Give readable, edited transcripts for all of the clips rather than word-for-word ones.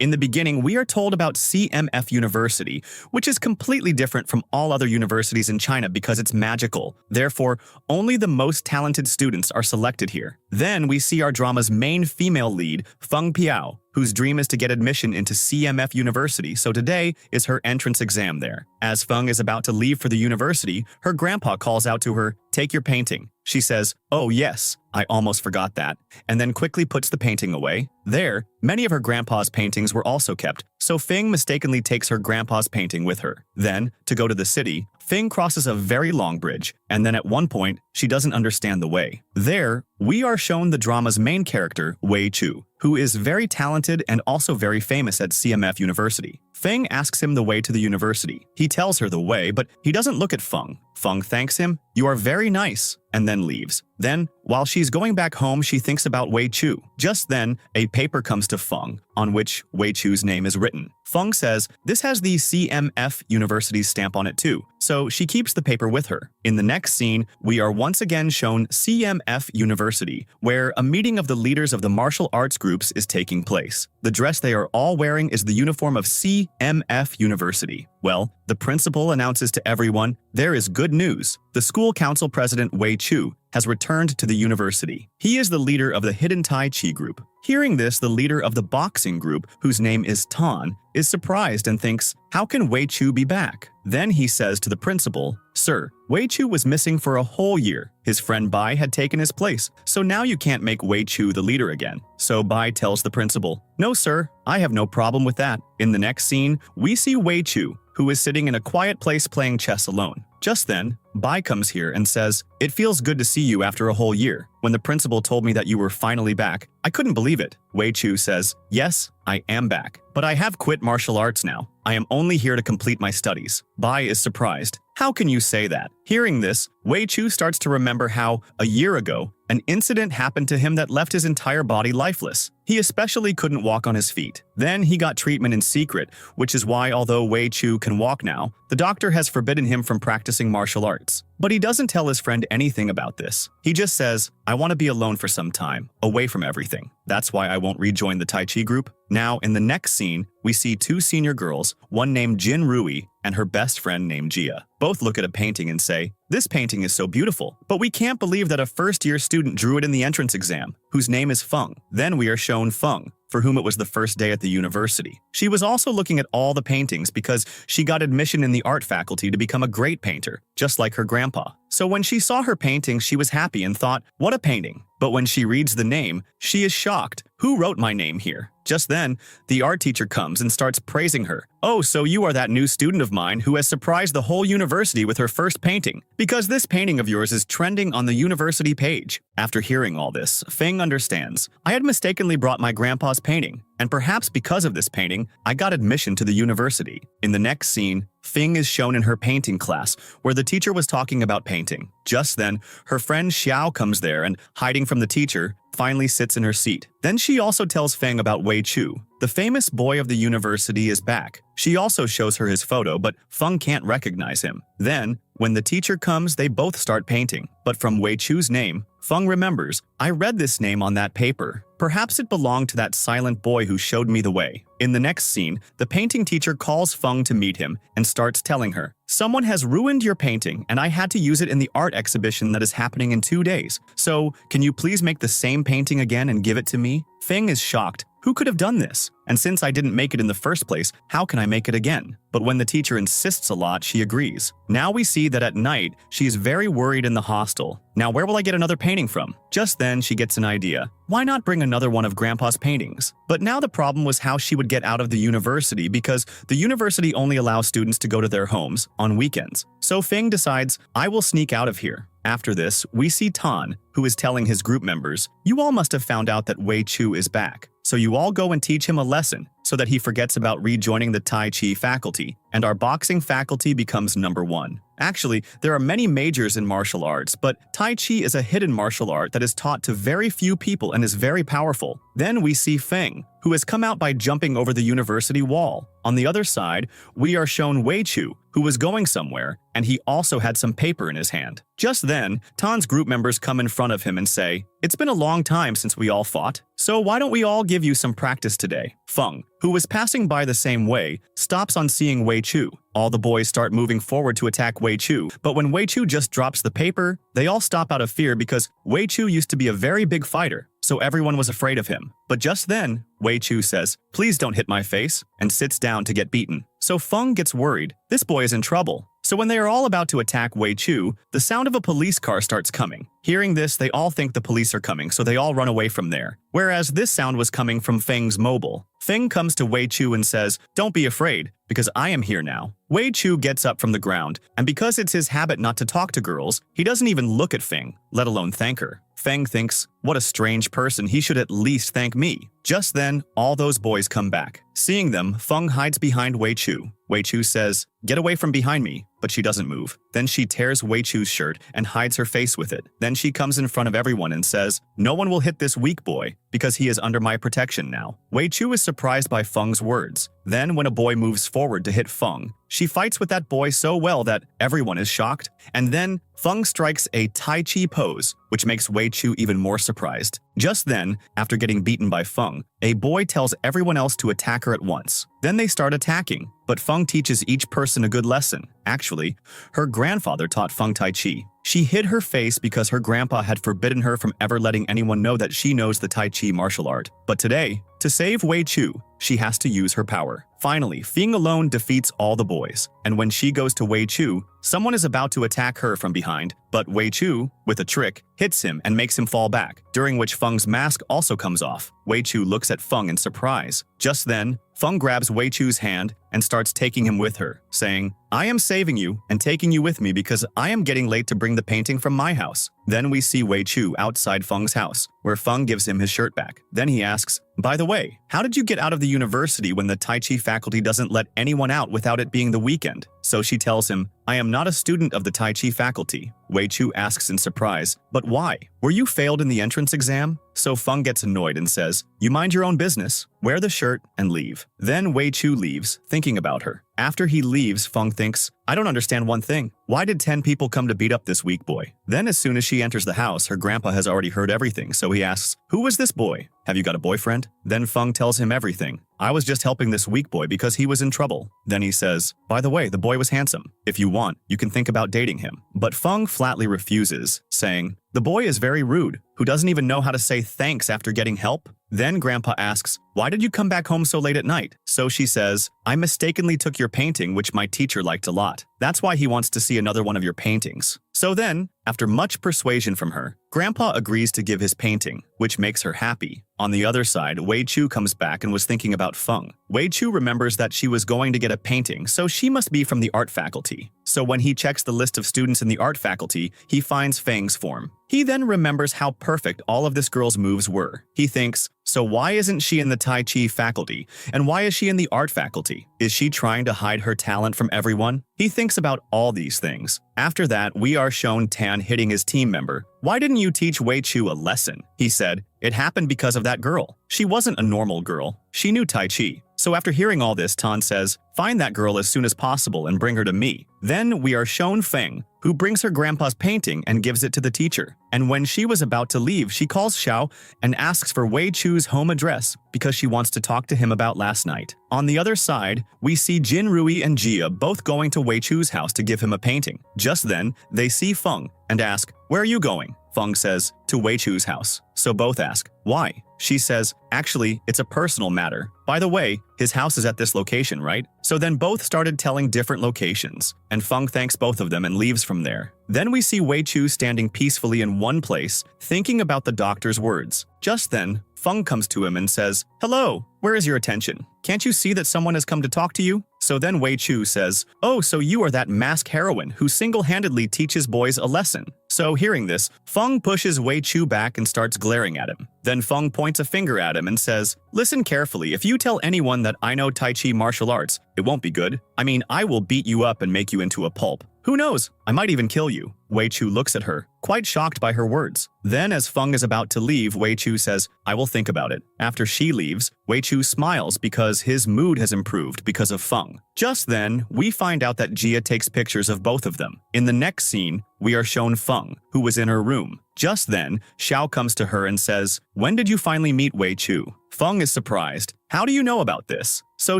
In the beginning, we are told about CMF University, which is completely different from all other universities in China because it's magical. Therefore, only the most talented students are selected here. Then we see our drama's main female lead, Feng Piao, whose dream is to get admission into CMF University, so today is her entrance exam there. As Feng is about to leave for the university, her grandpa calls out to her, "Take your painting." She says, "Oh yes, I almost forgot that," and then quickly puts the painting away. There, many of her grandpa's paintings were also kept, so Feng mistakenly takes her grandpa's painting with her. Then, to go to the city, Feng crosses a very long bridge, and then at one point, she doesn't understand the way. There, we are shown the drama's main character, Wei Chu, who is very talented and also very famous at CMF University. Feng asks him the way to the university. He tells her the way, but he doesn't look at Feng. Feng thanks him, "You are very nice," and then leaves. Then, while she's going back home, she thinks about Wei Chu. Just then, a paper comes to Feng, on which Wei Chu's name is written. Feng says, "This has the CMF University's stamp on it too," so she keeps the paper with her. In the next scene, we are once again shown CMF University, where a meeting of the leaders of the martial arts groups is taking place. The dress they are all wearing is the uniform of CMF University. Well, the principal announces to everyone, there is good news. The school council president Wei Chu has returned to the university. He is the leader of the hidden Tai Chi group. Hearing this, the leader of the boxing group, whose name is Tan, is surprised and thinks, how can Wei Chu be back? Then he says to the principal, "Sir, Wei Chu was missing for a whole year. His friend Bai had taken his place, so now you can't make Wei Chu the leader again." So Bai tells the principal, "No sir, I have no problem with that." In the next scene, we see Wei Chu, who is sitting in a quiet place playing chess alone. Just then, Bai comes here and says, "It feels good to see you after a whole year. When the principal told me that you were finally back, I couldn't believe it." Wei Chu says, "Yes, I am back, but I have quit martial arts now. I am only here to complete my studies." Bai is surprised. "How can you say that?" Hearing this, Wei Chu starts to remember how, a year ago, an incident happened to him that left his entire body lifeless. He especially couldn't walk on his feet. Then he got treatment in secret, which is why although Wei Chu can walk now, the doctor has forbidden him from practicing martial arts. But he doesn't tell his friend anything about this. He just says, "I want to be alone for some time, away from everything. That's why I won't rejoin the Tai Chi group." Now, in the next scene, we see two senior girls, one named Jin Rui and her best friend named Jia. Both look at a painting and say, "This painting is so beautiful, but we can't believe that a first-year student drew it in the entrance exam, whose name is Feng." Then we are shown Feng, for whom it was the first day at the university. She was also looking at all the paintings because she got admission in the art faculty to become a great painter, just like her grandpa. So when she saw her painting, she was happy and thought, "What a painting." But when she reads the name, she is shocked. "Who wrote my name here?" Just then, the art teacher comes and starts praising her. "Oh, so you are that new student of mine who has surprised the whole university with her first painting, because this painting of yours is trending on the university page." After hearing all this, Feng understands. "I had mistakenly brought my grandpa's painting, and perhaps because of this painting, I got admission to the university." In the next scene, Feng is shown in her painting class, where the teacher was talking about painting. Just then, her friend Xiao comes there and, hiding from the teacher, finally sits in her seat. Then she also tells Feng about Wei Chu. The famous boy of the university is back. She also shows her his photo, but Feng can't recognize him. Then, when the teacher comes, they both start painting. But from Wei Chu's name, Feng remembers, "I read this name on that paper. Perhaps it belonged to that silent boy who showed me the way." In the next scene, the painting teacher calls Feng to meet him and starts telling her, "Someone has ruined your painting and I had to use it in the art exhibition that is happening in 2 days. So, can you please make the same painting again and give it to me?" Feng is shocked. Who could have done this? And since I didn't make it in the first place, how can I make it again? But when the teacher insists a lot, she agrees. Now we see that at night, she is very worried in the hostel. Now where will I get another painting from? Just then, she gets an idea. Why not bring another one of Grandpa's paintings? But now the problem was how she would get out of the university because the university only allows students to go to their homes on weekends. So Feng decides, I will sneak out of here. After this, we see Tan, who is telling his group members, "You all must have found out that Wei Chu is back. So you all go and teach him a lesson so that he forgets about rejoining the Tai Chi faculty, and our boxing faculty becomes #1. Actually, there are many majors in martial arts, but Tai Chi is a hidden martial art that is taught to very few people and is very powerful. Then we see Feng, who has come out by jumping over the university wall. On the other side, we are shown Wei Chu, who was going somewhere, and he also had some paper in his hand. Just then, Tan's group members come in front of him and say, "It's been a long time since we all fought, so why don't we all give you some practice today?" Feng, who was passing by the same way, stops on seeing Wei Chu. All the boys start moving forward to attack Wei Chu, but when Wei Chu just drops the paper, they all stop out of fear because Wei Chu used to be a very big fighter, so everyone was afraid of him. But just then, Wei Chu says, "Please don't hit my face," and sits down to get beaten. So Feng gets worried. This boy is in trouble. So when they are all about to attack Wei Chu, the sound of a police car starts coming. Hearing this, they all think the police are coming, so they all run away from there. Whereas this sound was coming from Feng's mobile. Feng comes to Wei Chu and says, "Don't be afraid, because I am here now." Wei Chu gets up from the ground, and because it's his habit not to talk to girls, he doesn't even look at Feng, let alone thank her. Feng thinks, "What a strange person, he should at least thank me." Just then, all those boys come back. Seeing them, Feng hides behind Wei Chu. Wei Chu says, "Get away from behind me," but she doesn't move. Then she tears Wei Chu's shirt and hides her face with it. Then she comes in front of everyone and says, "No one will hit this weak boy, because he is under my protection now." Wei Chu is surprised by Feng's words. Then when a boy moves forward to hit Feng, she fights with that boy so well that everyone is shocked. And then Feng strikes a Tai Chi pose, which makes Wei Chu even more surprised. Just then, after getting beaten by Feng, a boy tells everyone else to attack her at once. Then they start attacking, but Feng teaches each person a good lesson. Actually, her grandfather taught Feng Tai Chi. She hid her face because her grandpa had forbidden her from ever letting anyone know that she knows the Tai Chi martial art. But today, to save Wei Chu, she has to use her power. Finally, Feng alone defeats all the boys, and when she goes to Wei Chu, someone is about to attack her from behind, but Wei Chu, with a trick, hits him and makes him fall back, during which Feng's mask also comes off. Wei Chu looks at Feng in surprise. Just then, Feng grabs Wei Chu's hand and starts taking him with her, saying, "I am saving you and taking you with me because I am getting late to bring the painting from my house." Then we see Wei Chu outside Feng's house, where Feng gives him his shirt back. Then he asks, "By the way, how did you get out of the university when the Tai Chi faculty doesn't let anyone out without it being the weekend?" So she tells him, "I am not a student of the Tai Chi faculty." Wei Chu asks in surprise, "But why? Were you failed in the entrance exam?" So Feng gets annoyed and says, "You mind your own business, wear the shirt, and leave." Then Wei Chu leaves, thinking about her. After he leaves, Feng thinks, "I don't understand one thing. Why did 10 people come to beat up this weak boy?" Then as soon as she enters the house, her grandpa has already heard everything, so he asks, "Who was this boy? Have you got a boyfriend?" Then Feng tells him everything. "I was just helping this weak boy because he was in trouble." Then he says, "By the way, the boy was handsome. If you want, you can think about dating him." But Feng flatly refuses, saying, "The boy is very rude, who doesn't even know how to say thanks after getting help." Then Grandpa asks, "Why did you come back home so late at night?" So she says, "I mistakenly took your painting, which my teacher liked a lot. That's why he wants to see another one of your paintings." So then, after much persuasion from her, Grandpa agrees to give his painting, which makes her happy. On the other side, Wei Chu comes back and was thinking about Feng. Wei Chu remembers that she was going to get a painting, so she must be from the art faculty. So when he checks the list of students in the art faculty, he finds Feng's form. He then remembers how perfect all of this girl's moves were. He thinks, so why isn't she in the Tai Chi faculty? And why is she in the art faculty? Is she trying to hide her talent from everyone? He thinks about all these things. After that, we are shown Tan hitting his team member. "Why didn't you teach Wei Chu a lesson?" He said, "It happened because of that girl. She wasn't a normal girl. She knew Tai Chi." So after hearing all this, Tan says, "Find that girl as soon as possible and bring her to me." Then we are shown Feng, who brings her grandpa's painting and gives it to the teacher. And when she was about to leave, she calls Xiao and asks for Wei Chu's home address because she wants to talk to him about last night. On the other side, we see Jin Rui and Jia both going to Wei Chu's house to give him a painting. Just then, they see Feng and ask, "Where are you going?" Feng says, "To Wei Chu's house." So both ask, "Why?" She says, "Actually, it's a personal matter. By the way, his house is at this location, right?" So then both started telling different locations, and Feng thanks both of them and leaves from there. Then we see Wei Chu standing peacefully in one place, thinking about the doctor's words. Just then, Feng comes to him and says, "Hello, where is your attention? Can't you see that someone has come to talk to you?" So then Wei Chu says, "Oh, so you are that masked heroine who single-handedly teaches boys a lesson." So hearing this, Feng pushes Wei Chu back and starts glaring at him. Then Feng points a finger at him and says, "Listen carefully, if you tell anyone that I know Tai Chi martial arts, it won't be good. I mean, I will beat you up and make you into a pulp." Who knows? I might even kill you. Wei Chu looks at her, quite shocked by her words. Then as Feng is about to leave, Wei Chu says, I will think about it. After she leaves, Wei Chu smiles because his mood has improved because of Feng. Just then, we find out that Jia takes pictures of both of them. In the next scene, we are shown Feng, who was in her room. Just then, Xiao comes to her and says, when did you finally meet Wei Chu? Feng is surprised. How do you know about this? So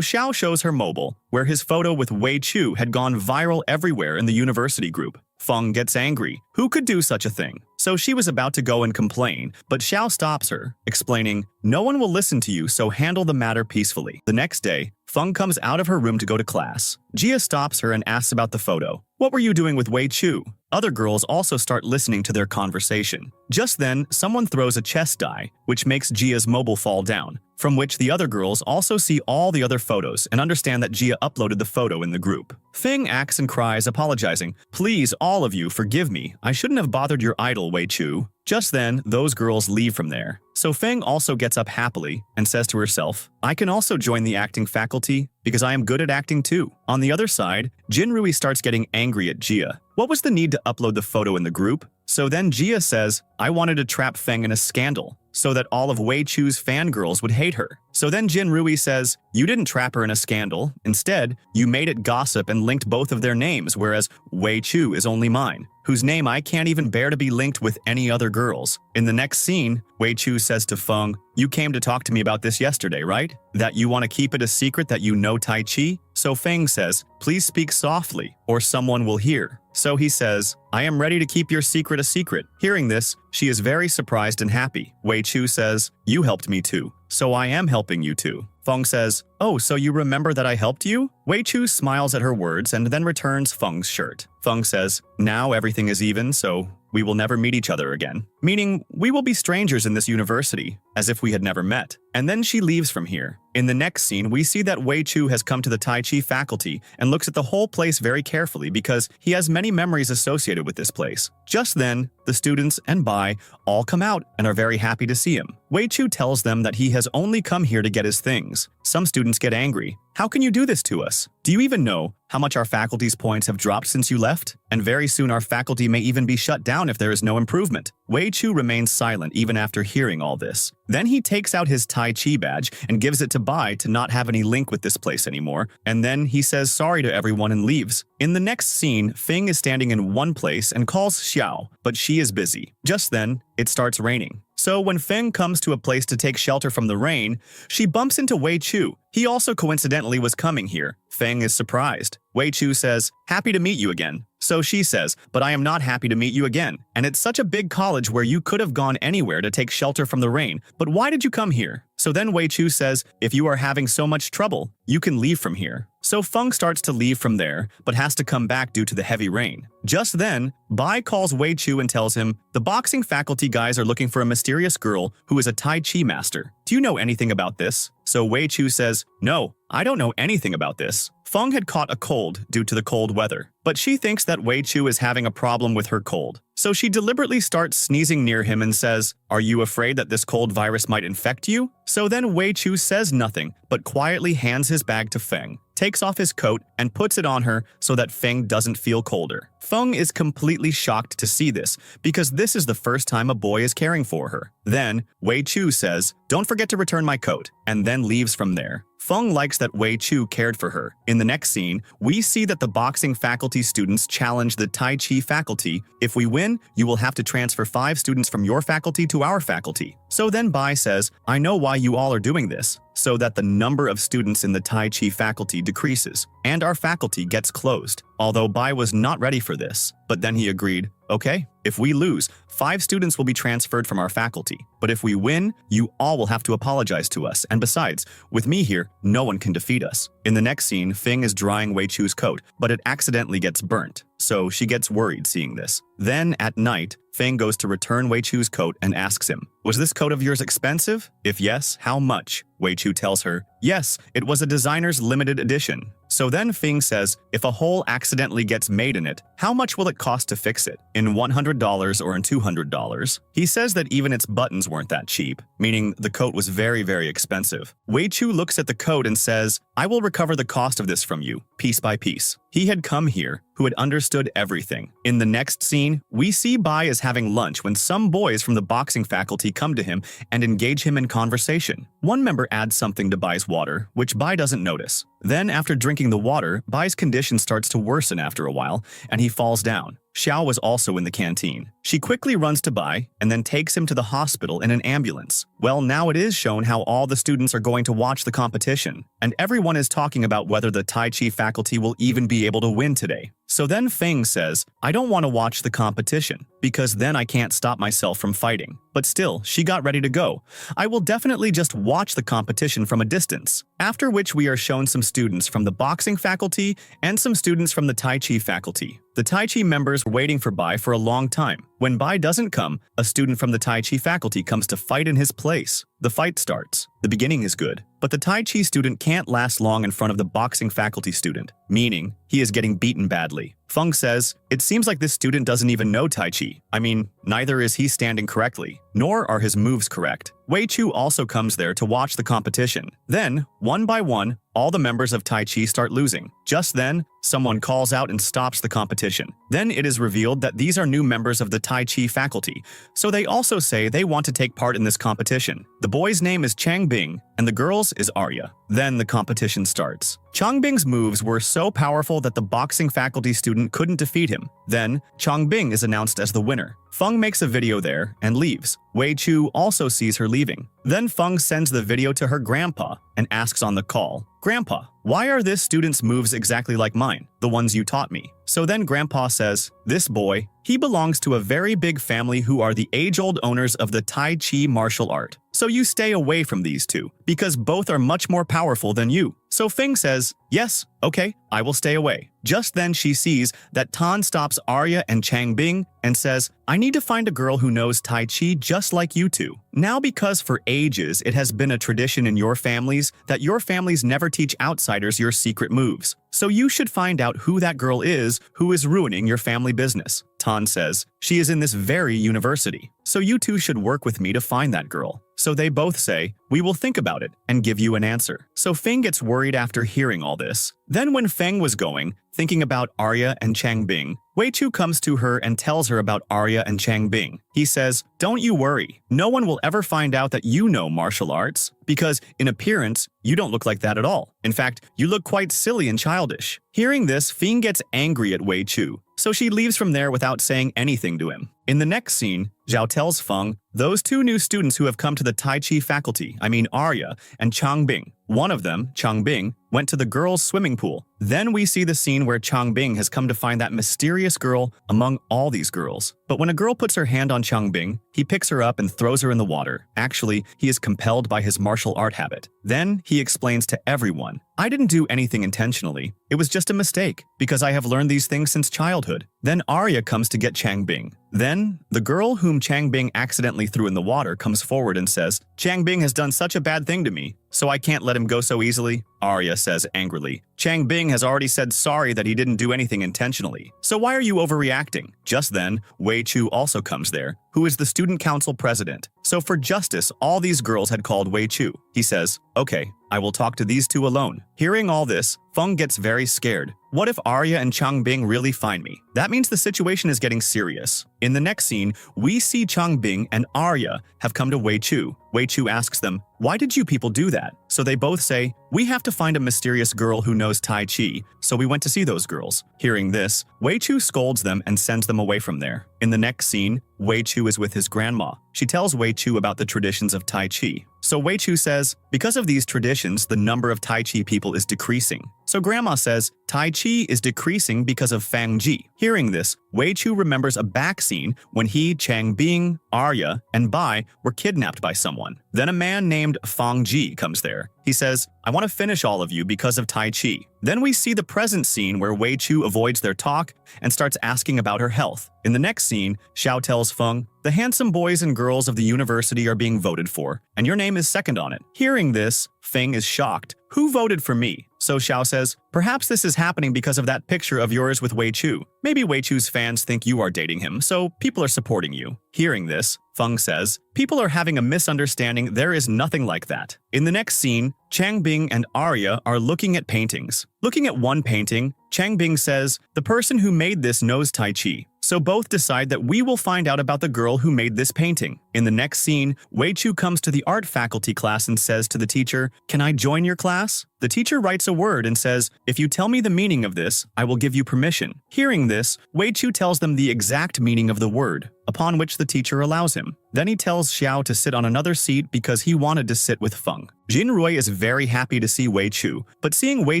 Xiao shows her mobile, where his photo with Wei Chu had gone viral everywhere in the university group. Feng gets angry. Who could do such a thing? So she was about to go and complain, but Xiao stops her, explaining, no one will listen to you, so handle the matter peacefully. The next day, Feng comes out of her room to go to class. Jia stops her and asks about the photo. What were you doing with Wei Chu? Other girls also start listening to their conversation. Just then, someone throws a chess die, which makes Jia's mobile fall down, from which the other girls also see all the other photos and understand that Jia uploaded the photo in the group. Feng acts and cries, apologizing, please, all of you, forgive me. I shouldn't have bothered your idol, Wei Chu. Just then, those girls leave from there. So Feng also gets up happily and says to herself, I can also join the acting faculty because I am good at acting too. On the other side, Jinrui starts getting angry at Jia. What was the need to upload the photo in the group? So then Jia says, I wanted to trap Feng in a scandal so that all of Wei Chu's fangirls would hate her. So then Jinrui says, you didn't trap her in a scandal. Instead, you made it gossip and linked both of their names, whereas Wei Chu is only mine, whose name I can't even bear to be linked with any other girls. In the next scene, Wei Chu says to Feng, you came to talk to me about this yesterday, right? That you want to keep it a secret that you know Tai Chi? So Feng says, please speak softly, or someone will hear. So he says, I am ready to keep your secret a secret. Hearing this, she is very surprised and happy. Wei Chu says, you helped me too, so I am helping you too. Feng says, oh, so you remember that I helped you? Wei Chu smiles at her words and then returns Feng's shirt. Feng says, now everything is even, so we will never meet each other again. Meaning, we will be strangers in this university, as if we had never met. And then she leaves from here. In the next scene, we see that Wei Chu has come to the Tai Chi faculty and looks at the whole place very carefully because he has many memories associated with this place. Just then, the students and Bai all come out and are very happy to see him. Wei Chu tells them that he has only come here to get his things. Some students get angry. How can you do this to us? Do you even know how much our faculty's points have dropped since you left? And very soon our faculty may even be shut down if there is no improvement. Wei Chu remains silent even after hearing all this. Then he takes out his Tai Chi badge and gives it to Bai to not have any link with this place anymore, and then he says sorry to everyone and leaves. In the next scene, Feng is standing in one place and calls Xiao, but she is busy. Just then, it starts raining. So when Feng comes to a place to take shelter from the rain, she bumps into Wei Chu. He also coincidentally was coming here. Feng is surprised. Wei Chu says, happy to meet you again. So she says, but I am not happy to meet you again. And it's such a big college where you could have gone anywhere to take shelter from the rain. But why did you come here? So then Wei Chu says, if you are having so much trouble, you can leave from here. So Feng starts to leave from there, but has to come back due to the heavy rain. Just then, Bai calls Wei Chu and tells him, the boxing faculty guys are looking for a mysterious girl who is a Tai Chi master. Do you know anything about this? So Wei Chu says, no, I don't know anything about this. Feng had caught a cold due to the cold weather, but she thinks that Wei Chu is having a problem with her cold. So she deliberately starts sneezing near him and says, are you afraid that this cold virus might infect you? So then Wei Chu says nothing, but quietly hands his bag to Feng, takes off his coat, and puts it on her so that Feng doesn't feel colder. Feng is completely shocked to see this, because this is the first time a boy is caring for her. Then, Wei Chu says, don't forget to return my coat, and then leaves from there. Feng likes that Wei Chu cared for her. In the next scene, we see that the boxing faculty students challenge the Tai Chi faculty. If we win, you will have to transfer 5 students from your faculty to our faculty. So then Bai says, I know why you all are doing this, so that the number of students in the Tai Chi faculty decreases, and our faculty gets closed. Although Bai was not ready for this, but then he agreed, okay, if we lose, 5 students will be transferred from our faculty. But if we win, you all will have to apologize to us, and besides, with me here, no one can defeat us. In the next scene, Feng is drying Wei Chu's coat, but it accidentally gets burnt, so she gets worried seeing this. Then, at night, Feng goes to return Wei Chu's coat and asks him, was this coat of yours expensive? If yes, how much? Wei Chu tells her, yes, it was a designer's limited edition. So then Feng says, if a hole accidentally gets made in it, how much will it cost to fix it? In $100 or in $200? He says that even its buttons weren't that cheap, meaning the coat was very, very expensive. Wei Chu looks at the coat and says, I will recover the cost of this from you, piece by piece. He had come here, who had understood everything. In the next scene, we see Bai is having lunch when some boys from the boxing faculty come to him and engage him in conversation. One member adds something to Bai's water, which Bai doesn't notice. Then, after drinking the water, Bai's condition starts to worsen after a while, and he falls down. Xiao was also in the canteen. She quickly runs to Bai and then takes him to the hospital in an ambulance. Well, now it is shown how all the students are going to watch the competition, and everyone is talking about whether the Tai Chi faculty will even be able to win today. So then Feng says, I don't want to watch the competition, because then I can't stop myself from fighting. But still, she got ready to go. I will definitely just watch the competition from a distance. After which we are shown some students from the boxing faculty and some students from the Tai Chi faculty. The Tai Chi members were waiting for Bai for a long time. When Bai doesn't come, a student from the Tai Chi faculty comes to fight in his place. The fight starts. The beginning is good, but the Tai Chi student can't last long in front of the boxing faculty student, meaning he is getting beaten badly. Feng says, it seems like this student doesn't even know Tai Chi. I mean, neither is he standing correctly, nor are his moves correct. Wei Chu also comes there to watch the competition. Then, one by one, all the members of Tai Chi start losing. Just then, someone calls out and stops the competition. Then it is revealed that these are new members of the Tai Chi faculty, so they also say they want to take part in this competition. The boy's name is Chang Bing, and the girl's is Arya. Then the competition starts. Chang Bing's moves were so powerful that the boxing faculty student couldn't defeat him. Then, Chang Bing is announced as the winner. Feng makes a video there and leaves. Wei Chu also sees her leaving. Then Feng sends the video to her grandpa and asks on the call, Grandpa, why are this student's moves exactly like mine, the ones you taught me? So then Grandpa says, this boy, he belongs to a very big family who are the age-old owners of the Tai Chi martial art. So you stay away from these two, because both are much more powerful than you. So Feng says, yes, okay, I will stay away. Just then she sees that Tan stops Arya and Chang Bing and says, I need to find a girl who knows Tai Chi just like you two. Now because for ages it has been a tradition in your families that your families never teach outsiders your secret moves. So you should find out who that girl is who is ruining your family business. Tan says, she is in this very university. So you two should work with me to find that girl. So they both say, we will think about it and give you an answer. So Feng gets worried after hearing all this. Then when Feng was going, thinking about Arya and Chang Bing, Wei Chu comes to her and tells her about Arya and Chang Bing. He says, don't you worry, no one will ever find out that you know martial arts, because in appearance, you don't look like that at all. In fact, you look quite silly and childish. Hearing this, Feng gets angry at Wei Chu, so she leaves from there without saying anything to him. In the next scene, Zhao tells Feng, those two new students who have come to the Tai Chi faculty, I mean Arya and Chang Bing. One of them, Chang Bing, went to the girls' swimming pool. Then we see the scene where Chang Bing has come to find that mysterious girl among all these girls. But when a girl puts her hand on Chang Bing, he picks her up and throws her in the water. Actually, he is compelled by his martial art habit. Then he explains to everyone, I didn't do anything intentionally. It was just a mistake, because I have learned these things since childhood. Then Arya comes to get Chang Bing. Then, the girl whom Chang Bing accidentally threw in the water comes forward and says, Chang Bing has done such a bad thing to me, so I can't let him go so easily. Arya says angrily, Chang Bing has already said sorry that he didn't do anything intentionally, so why are you overreacting? Just then, Wei Chu also comes there, who is the student council president. So for justice, all these girls had called Wei Chu. He says, okay, I will talk to these two alone. Hearing all this, Feng gets very scared. What if Arya and Chang Bing really find me? That means the situation is getting serious. In the next scene, we see Chang Bing and Arya have come to Wei Chu. Wei Chu asks them, why did you people do that? So they both say, we have to find a mysterious girl who knows Tai Chi, so we went to see those girls. Hearing this, Wei Chu scolds them and sends them away from there. In the next scene, Wei Chu is with his grandma. She tells Wei Chu about the traditions of Tai Chi. So Wei Chu says, because of these traditions, the number of Tai Chi people is decreasing. So Grandma says, Tai Chi is decreasing because of Fang Ji. Hearing this, Wei Chu remembers a back scene when he, Chang Bing, Arya, and Bai were kidnapped by someone. Then a man named Fang Ji comes there. He says, I want to finish all of you because of Tai Chi. Then we see the present scene where Wei Chu avoids their talk and starts asking about her health. In the next scene, Xiao tells Feng, the handsome boys and girls of the university are being voted for, and your name is second on it. Hearing this, Feng is shocked. Who voted for me? So Xiao says, perhaps this is happening because of that picture of yours with Wei Chu. Maybe Wei Chu's fans think you are dating him, so people are supporting you. Hearing this, Feng says, people are having a misunderstanding, there is nothing like that. In the next scene, Changbing and Arya are looking at paintings. Looking at one painting, Changbing says, the person who made this knows Tai Chi. So both decide that we will find out about the girl who made this painting. In the next scene, Wei Chu comes to the art faculty class and says to the teacher, can I join your class? The teacher writes a word and says, if you tell me the meaning of this, I will give you permission. Hearing this, Wei Chu tells them the exact meaning of the word, upon which the teacher allows him. Then he tells Xiao to sit on another seat because he wanted to sit with Feng. Jin Rui is very happy to see Wei Chu, but seeing Wei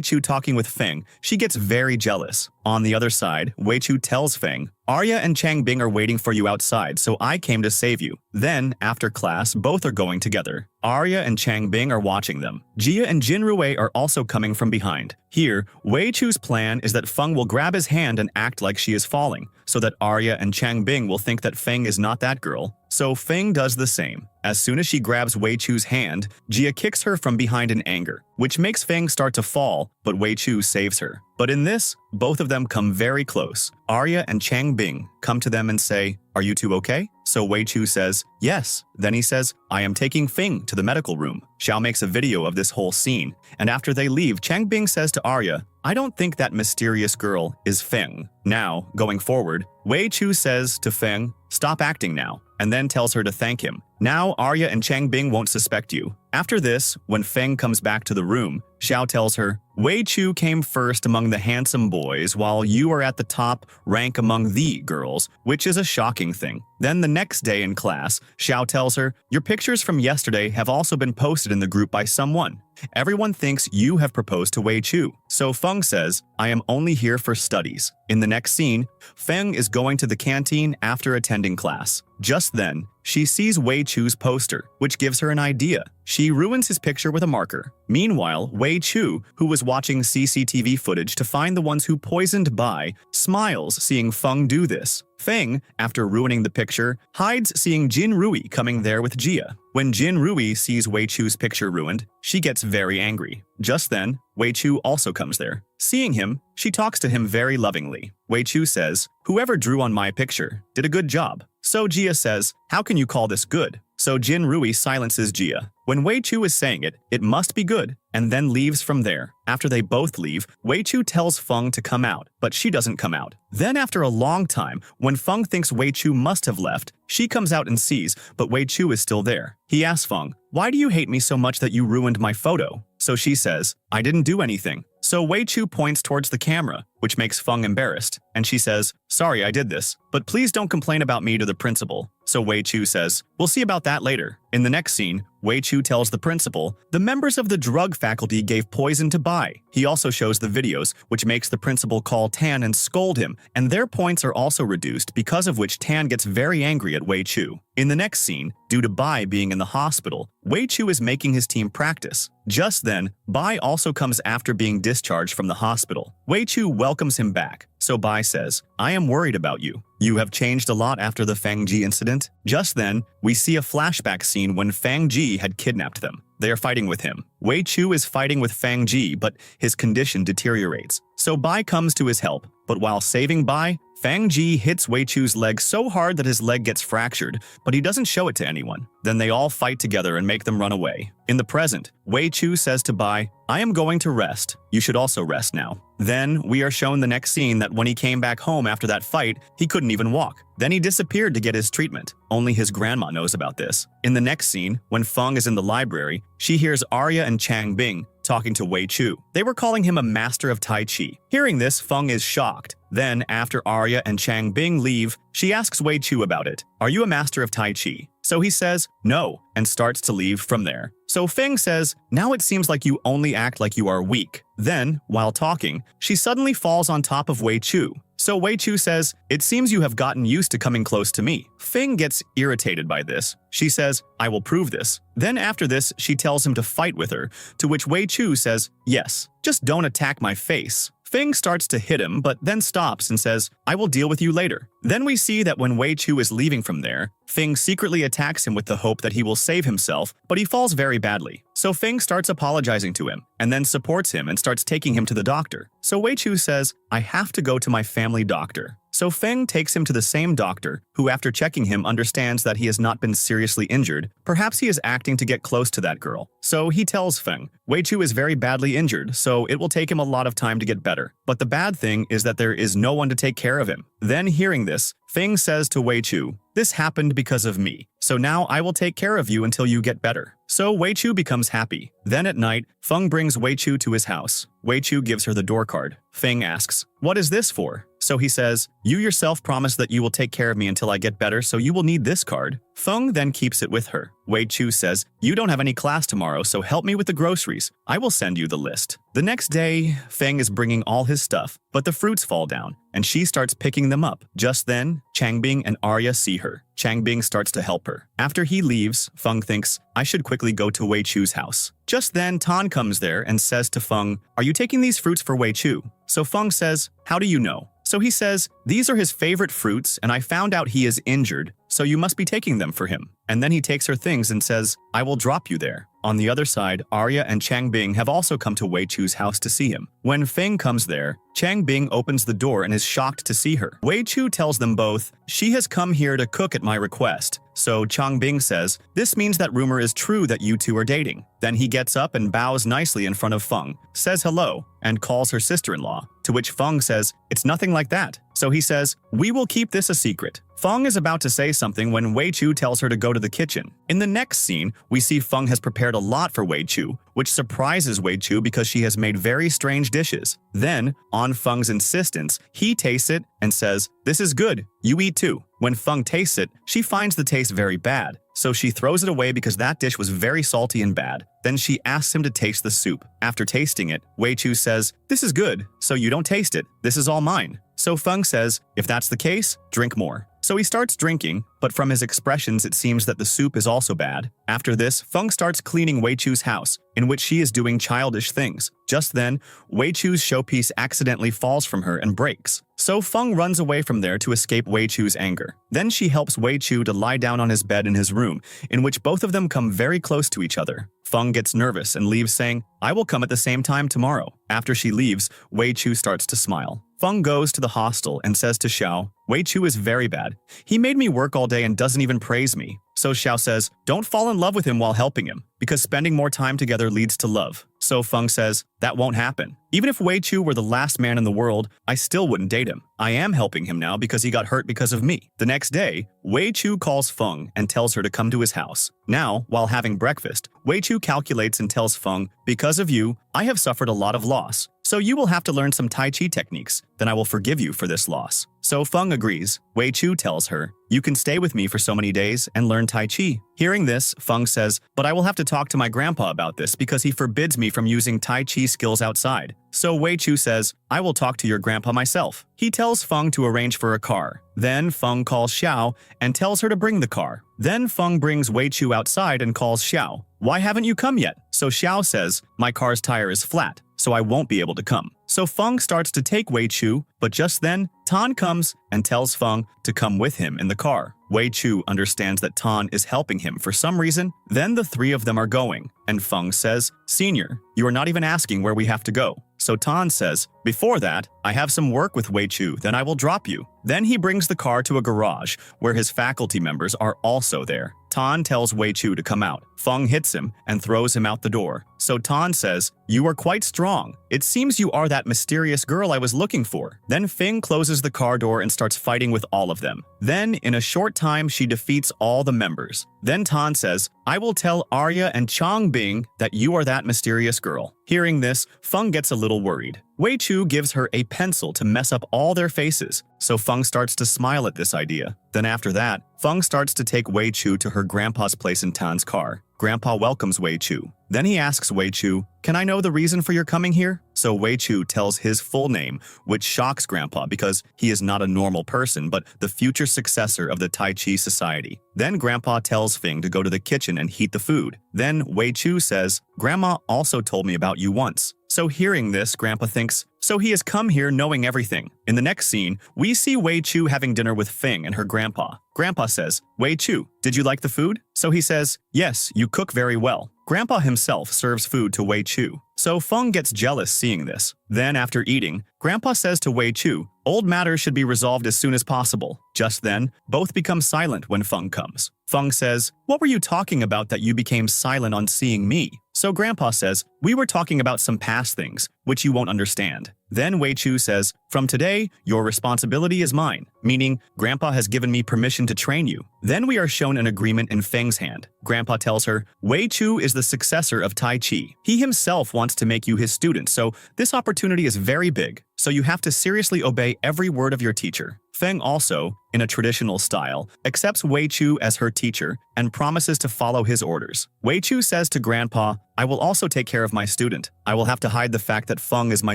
Chu talking with Feng, she gets very jealous. On the other side, Wei Chu tells Feng, Arya and Changbing are waiting for you outside, so I came to save you. Then, after class, both are going together. Arya and Changbing are watching them. Jia and Jin Rui are also coming from behind. Here, Wei Chu's plan is that Feng will grab his hand and act like she is falling, so that Arya and Changbing will think that Feng is not that girl. So Feng does the same. As soon as she grabs Wei Chu's hand, Jia kicks her from behind in anger, which makes Feng start to fall, but Wei Chu saves her. But in this, both of them come very close. Arya and Changbing come to them and say, are you two okay? So Wei Chu says, yes. Then he says, I am taking Feng to the medical room. Xiao makes a video of this whole scene, and after they leave, Changbing says to Arya, I don't think that mysterious girl is Feng. Now, going forward, Wei Chu says to Feng, stop acting now, and then tells her to thank him. Now Arya and Changbing won't suspect you. After this, when Feng comes back to the room, Xiao tells her, Wei Chu came first among the handsome boys while you are at the top rank among the girls, which is a shocking thing. Then the next day in class, Xiao tells her, your pictures from yesterday have also been posted in the group by someone. Everyone thinks you have proposed to Wei Chu. So Feng says, I am only here for studies. In the next scene, Feng is going to the canteen after attending class. Just then, she sees Wei Chu's poster, which gives her an idea. She ruins his picture with a marker. Meanwhile, Wei Chu, who was watching CCTV footage to find the ones who poisoned Bai, smiles seeing Feng do this. Feng, after ruining the picture, hides seeing Jin Rui coming there with Jia. When Jin Rui sees Wei Chu's picture ruined, she gets very angry. Just then, Wei Chu also comes there. Seeing him, she talks to him very lovingly. Wei Chu says, whoever drew on my picture did a good job. So Jia says, how can you call this good? So Jin Rui silences Jia. When Wei Chu is saying it, it must be good, and then leaves from there. After they both leave, Wei Chu tells Feng to come out, but she doesn't come out. Then after a long time, when Feng thinks Wei Chu must have left, she comes out and sees, but Wei Chu is still there. He asks Feng, why do you hate me so much that you ruined my photo? So she says, I didn't do anything. So Wei Chu points towards the camera, which makes Feng embarrassed, and she says, sorry I did this, but please don't complain about me to the principal. So Wei Chu says, we'll see about that later. In the next scene, Wei Chu tells the principal, the members of the drug faculty gave poison to Bai. He also shows the videos, which makes the principal call Tan and scold him, and their points are also reduced, because of which Tan gets very angry at Wei Chu. In the next scene, due to Bai being in the hospital, Wei Chu is making his team practice. Just then, Bai also comes after being discharged from the hospital. Wei Chu welcomes him back, so Bai says, I am worried about you. You have changed a lot after the Fang Ji incident. Just then, we see a flashback scene when Fang Ji had kidnapped them. They are fighting with him. Wei Chu is fighting with Fang Ji, but his condition deteriorates. So Bai comes to his help, but while saving Bai, Fang Ji hits Wei Chu's leg so hard that his leg gets fractured, but he doesn't show it to anyone. Then they all fight together and make them run away. In the present, Wei Chu says to Bai, I am going to rest. You should also rest now. Then we are shown the next scene that when he came back home after that fight, he couldn't even walk. Then he disappeared to get his treatment. Only his grandma knows about this. In the next scene, when Feng is in the library, she hears Arya and Changbing talking to Wei Chu. They were calling him a master of Tai Chi. Hearing this, Feng is shocked. Then, after Arya and Changbing leave, she asks Wei Chu about it. Are you a master of Tai Chi? So he says, no, and starts to leave from there. So Feng says, now it seems like you only act like you are weak. Then, while talking, she suddenly falls on top of Wei Chu. So Wei Chu says, it seems you have gotten used to coming close to me. Feng gets irritated by this. She says, I will prove this. Then after this, she tells him to fight with her, to which Wei Chu says, yes, just don't attack my face. Feng starts to hit him, but then stops and says, I will deal with you later. Then we see that when Wei Chu is leaving from there, Feng secretly attacks him with the hope that he will save himself, but he falls very badly. So So Feng starts apologizing to him, and then supports him and starts taking him to the doctor. So Wei Chu says, I have to go to my family doctor. So Feng takes him to the same doctor, who after checking him understands that he has not been seriously injured. Perhaps he is acting to get close to that girl. So he tells Feng, Wei Chu is very badly injured, so it will take him a lot of time to get better. But the bad thing is that there is no one to take care of him. Then hearing this, Feng says to Wei Chu, this happened because of me, so now I will take care of you until you get better. So Wei Chu becomes happy. Then at night, Feng brings Wei Chu to his house. Wei Chu gives her the door card. Feng asks, what is this for? So he says, you yourself promised that you will take care of me until I get better, so you will need this card. Feng then keeps it with her. Wei Chu says, you don't have any class tomorrow, so help me with the groceries. I will send you the list. The next day, Feng is bringing all his stuff, but the fruits fall down, and she starts picking them up. Just then, Changbing and Arya see her. Changbing starts to help her. After he leaves, Feng thinks, I should quickly go to Wei Chu's house. Just then, Tan comes there and says to Feng, are you taking these fruits for Wei Chu? So Feng says, how do you know? So he says, these are his favorite fruits, and I found out he is injured, so you must be taking them for him. And then he takes her things and says, I will drop you there. On the other side, Arya and Changbing have also come to Wei Chu's house to see him. When Feng comes there, Changbing opens the door and is shocked to see her. Wei Chu tells them both, she has come here to cook at my request. So Changbing says, this means that rumor is true that you two are dating. Then he gets up and bows nicely in front of Feng, says hello, and calls her sister-in-law, to which Feng says, it's nothing like that. So he says, we will keep this a secret. Feng is about to say something when Wei Chu tells her to go to the kitchen. In the next scene, we see Feng has prepared a lot for Wei Chu, which surprises Wei Chu because she has made very strange dishes. Then, on Feng's insistence, he tastes it and says, this is good, you eat too. When Feng tastes it, she finds the taste very bad, so she throws it away because that dish was very salty and bad. Then she asks him to taste the soup. After tasting it, Wei Chu says, this is good, so you don't taste it, this is all mine. So Feng says, if that's the case, drink more. So he starts drinking, but from his expressions it seems that the soup is also bad. After this, Feng starts cleaning Wei Chu's house, in which she is doing childish things. Just then, Wei Chu's showpiece accidentally falls from her and breaks. So Feng runs away from there to escape Wei Chu's anger. Then she helps Wei Chu to lie down on his bed in his room, in which both of them come very close to each other. Feng gets nervous and leaves saying, I will come at the same time tomorrow. After she leaves, Wei Chu starts to smile. Feng goes to the hostel and says to Xiao, Wei Chu is very bad. He made me work all day and doesn't even praise me. So Xiao says, don't fall in love with him while helping him, because spending more time together leads to love. So Feng says, that won't happen. Even if Wei Chu were the last man in the world, I still wouldn't date him. I am helping him now because he got hurt because of me. The next day, Wei Chu calls Feng and tells her to come to his house. Now, while having breakfast, Wei Chu calculates and tells Feng, because of you, I have suffered a lot of loss. So you will have to learn some Tai Chi techniques, then I will forgive you for this loss. So Feng agrees. Wei Chu tells her, you can stay with me for so many days and learn Tai Chi. Hearing this, Feng says, but I will have to talk to my grandpa about this because he forbids me from using Tai Chi skills outside. So Wei Chu says, I will talk to your grandpa myself. He tells Feng to arrange for a car. Then Feng calls Xiao and tells her to bring the car. Then Feng brings Wei Chu outside and calls Xiao. Why haven't you come yet? So Xiao says, my car's tire is flat, so I won't be able to come. So Feng starts to take Wei Chu, but just then, Tan comes and tells Feng to come with him in the car. Wei Chu understands that Tan is helping him for some reason. Then the three of them are going, and Feng says, Senior, you are not even asking where we have to go. So Tan says, before that, I have some work with Wei Chu, then I will drop you. Then he brings the car to a garage, where his faculty members are also there. Tan tells Wei Chu to come out. Feng hits him and throws him out the door. So Tan says, you are quite strong. It seems you are that mysterious girl I was looking for. Then Feng closes the car door and starts fighting with all of them. Then, in a short time, she defeats all the members. Then Tan says, I will tell Arya and Changbing that you are that mysterious girl. Hearing this, Feng gets a little worried. Wei Chu gives her a pencil to mess up all their faces, so Feng starts to smile at this idea. Then after that, Feng starts to take Wei Chu to her grandpa's place in Tan's car. Grandpa welcomes Wei Chu. Then he asks Wei Chu, can I know the reason for your coming here? So Wei Chu tells his full name, which shocks Grandpa because he is not a normal person but the future successor of the Tai Chi Society. Then Grandpa tells Feng to go to the kitchen and heat the food. Then Wei Chu says, Grandma also told me about you once. So hearing this, Grandpa thinks, so he has come here knowing everything. In the next scene, we see Wei Chu having dinner with Feng and her grandpa. Grandpa says, Wei Chu, did you like the food? So he says, yes, you cook very well. Grandpa himself serves food to Wei Chu, so Feng gets jealous seeing this. Then after eating, Grandpa says to Wei Chu, old matters should be resolved as soon as possible. Just then, both become silent when Feng comes. Feng says, what were you talking about that you became silent on seeing me? So Grandpa says, we were talking about some past things, which you won't understand. Then Wei Chu says, from today, your responsibility is mine, meaning Grandpa has given me permission to train you. Then we are shown an agreement in Feng's hand. Grandpa tells her, Wei Chu is the successor of Tai Chi. He himself wants to make you his student, so this opportunity is very big. So you have to seriously obey every word of your teacher. Feng also, in a traditional style, accepts Wei Chu as her teacher and promises to follow his orders. Wei Chu says to Grandpa, I will also take care of my student. I will have to hide the fact that Feng is my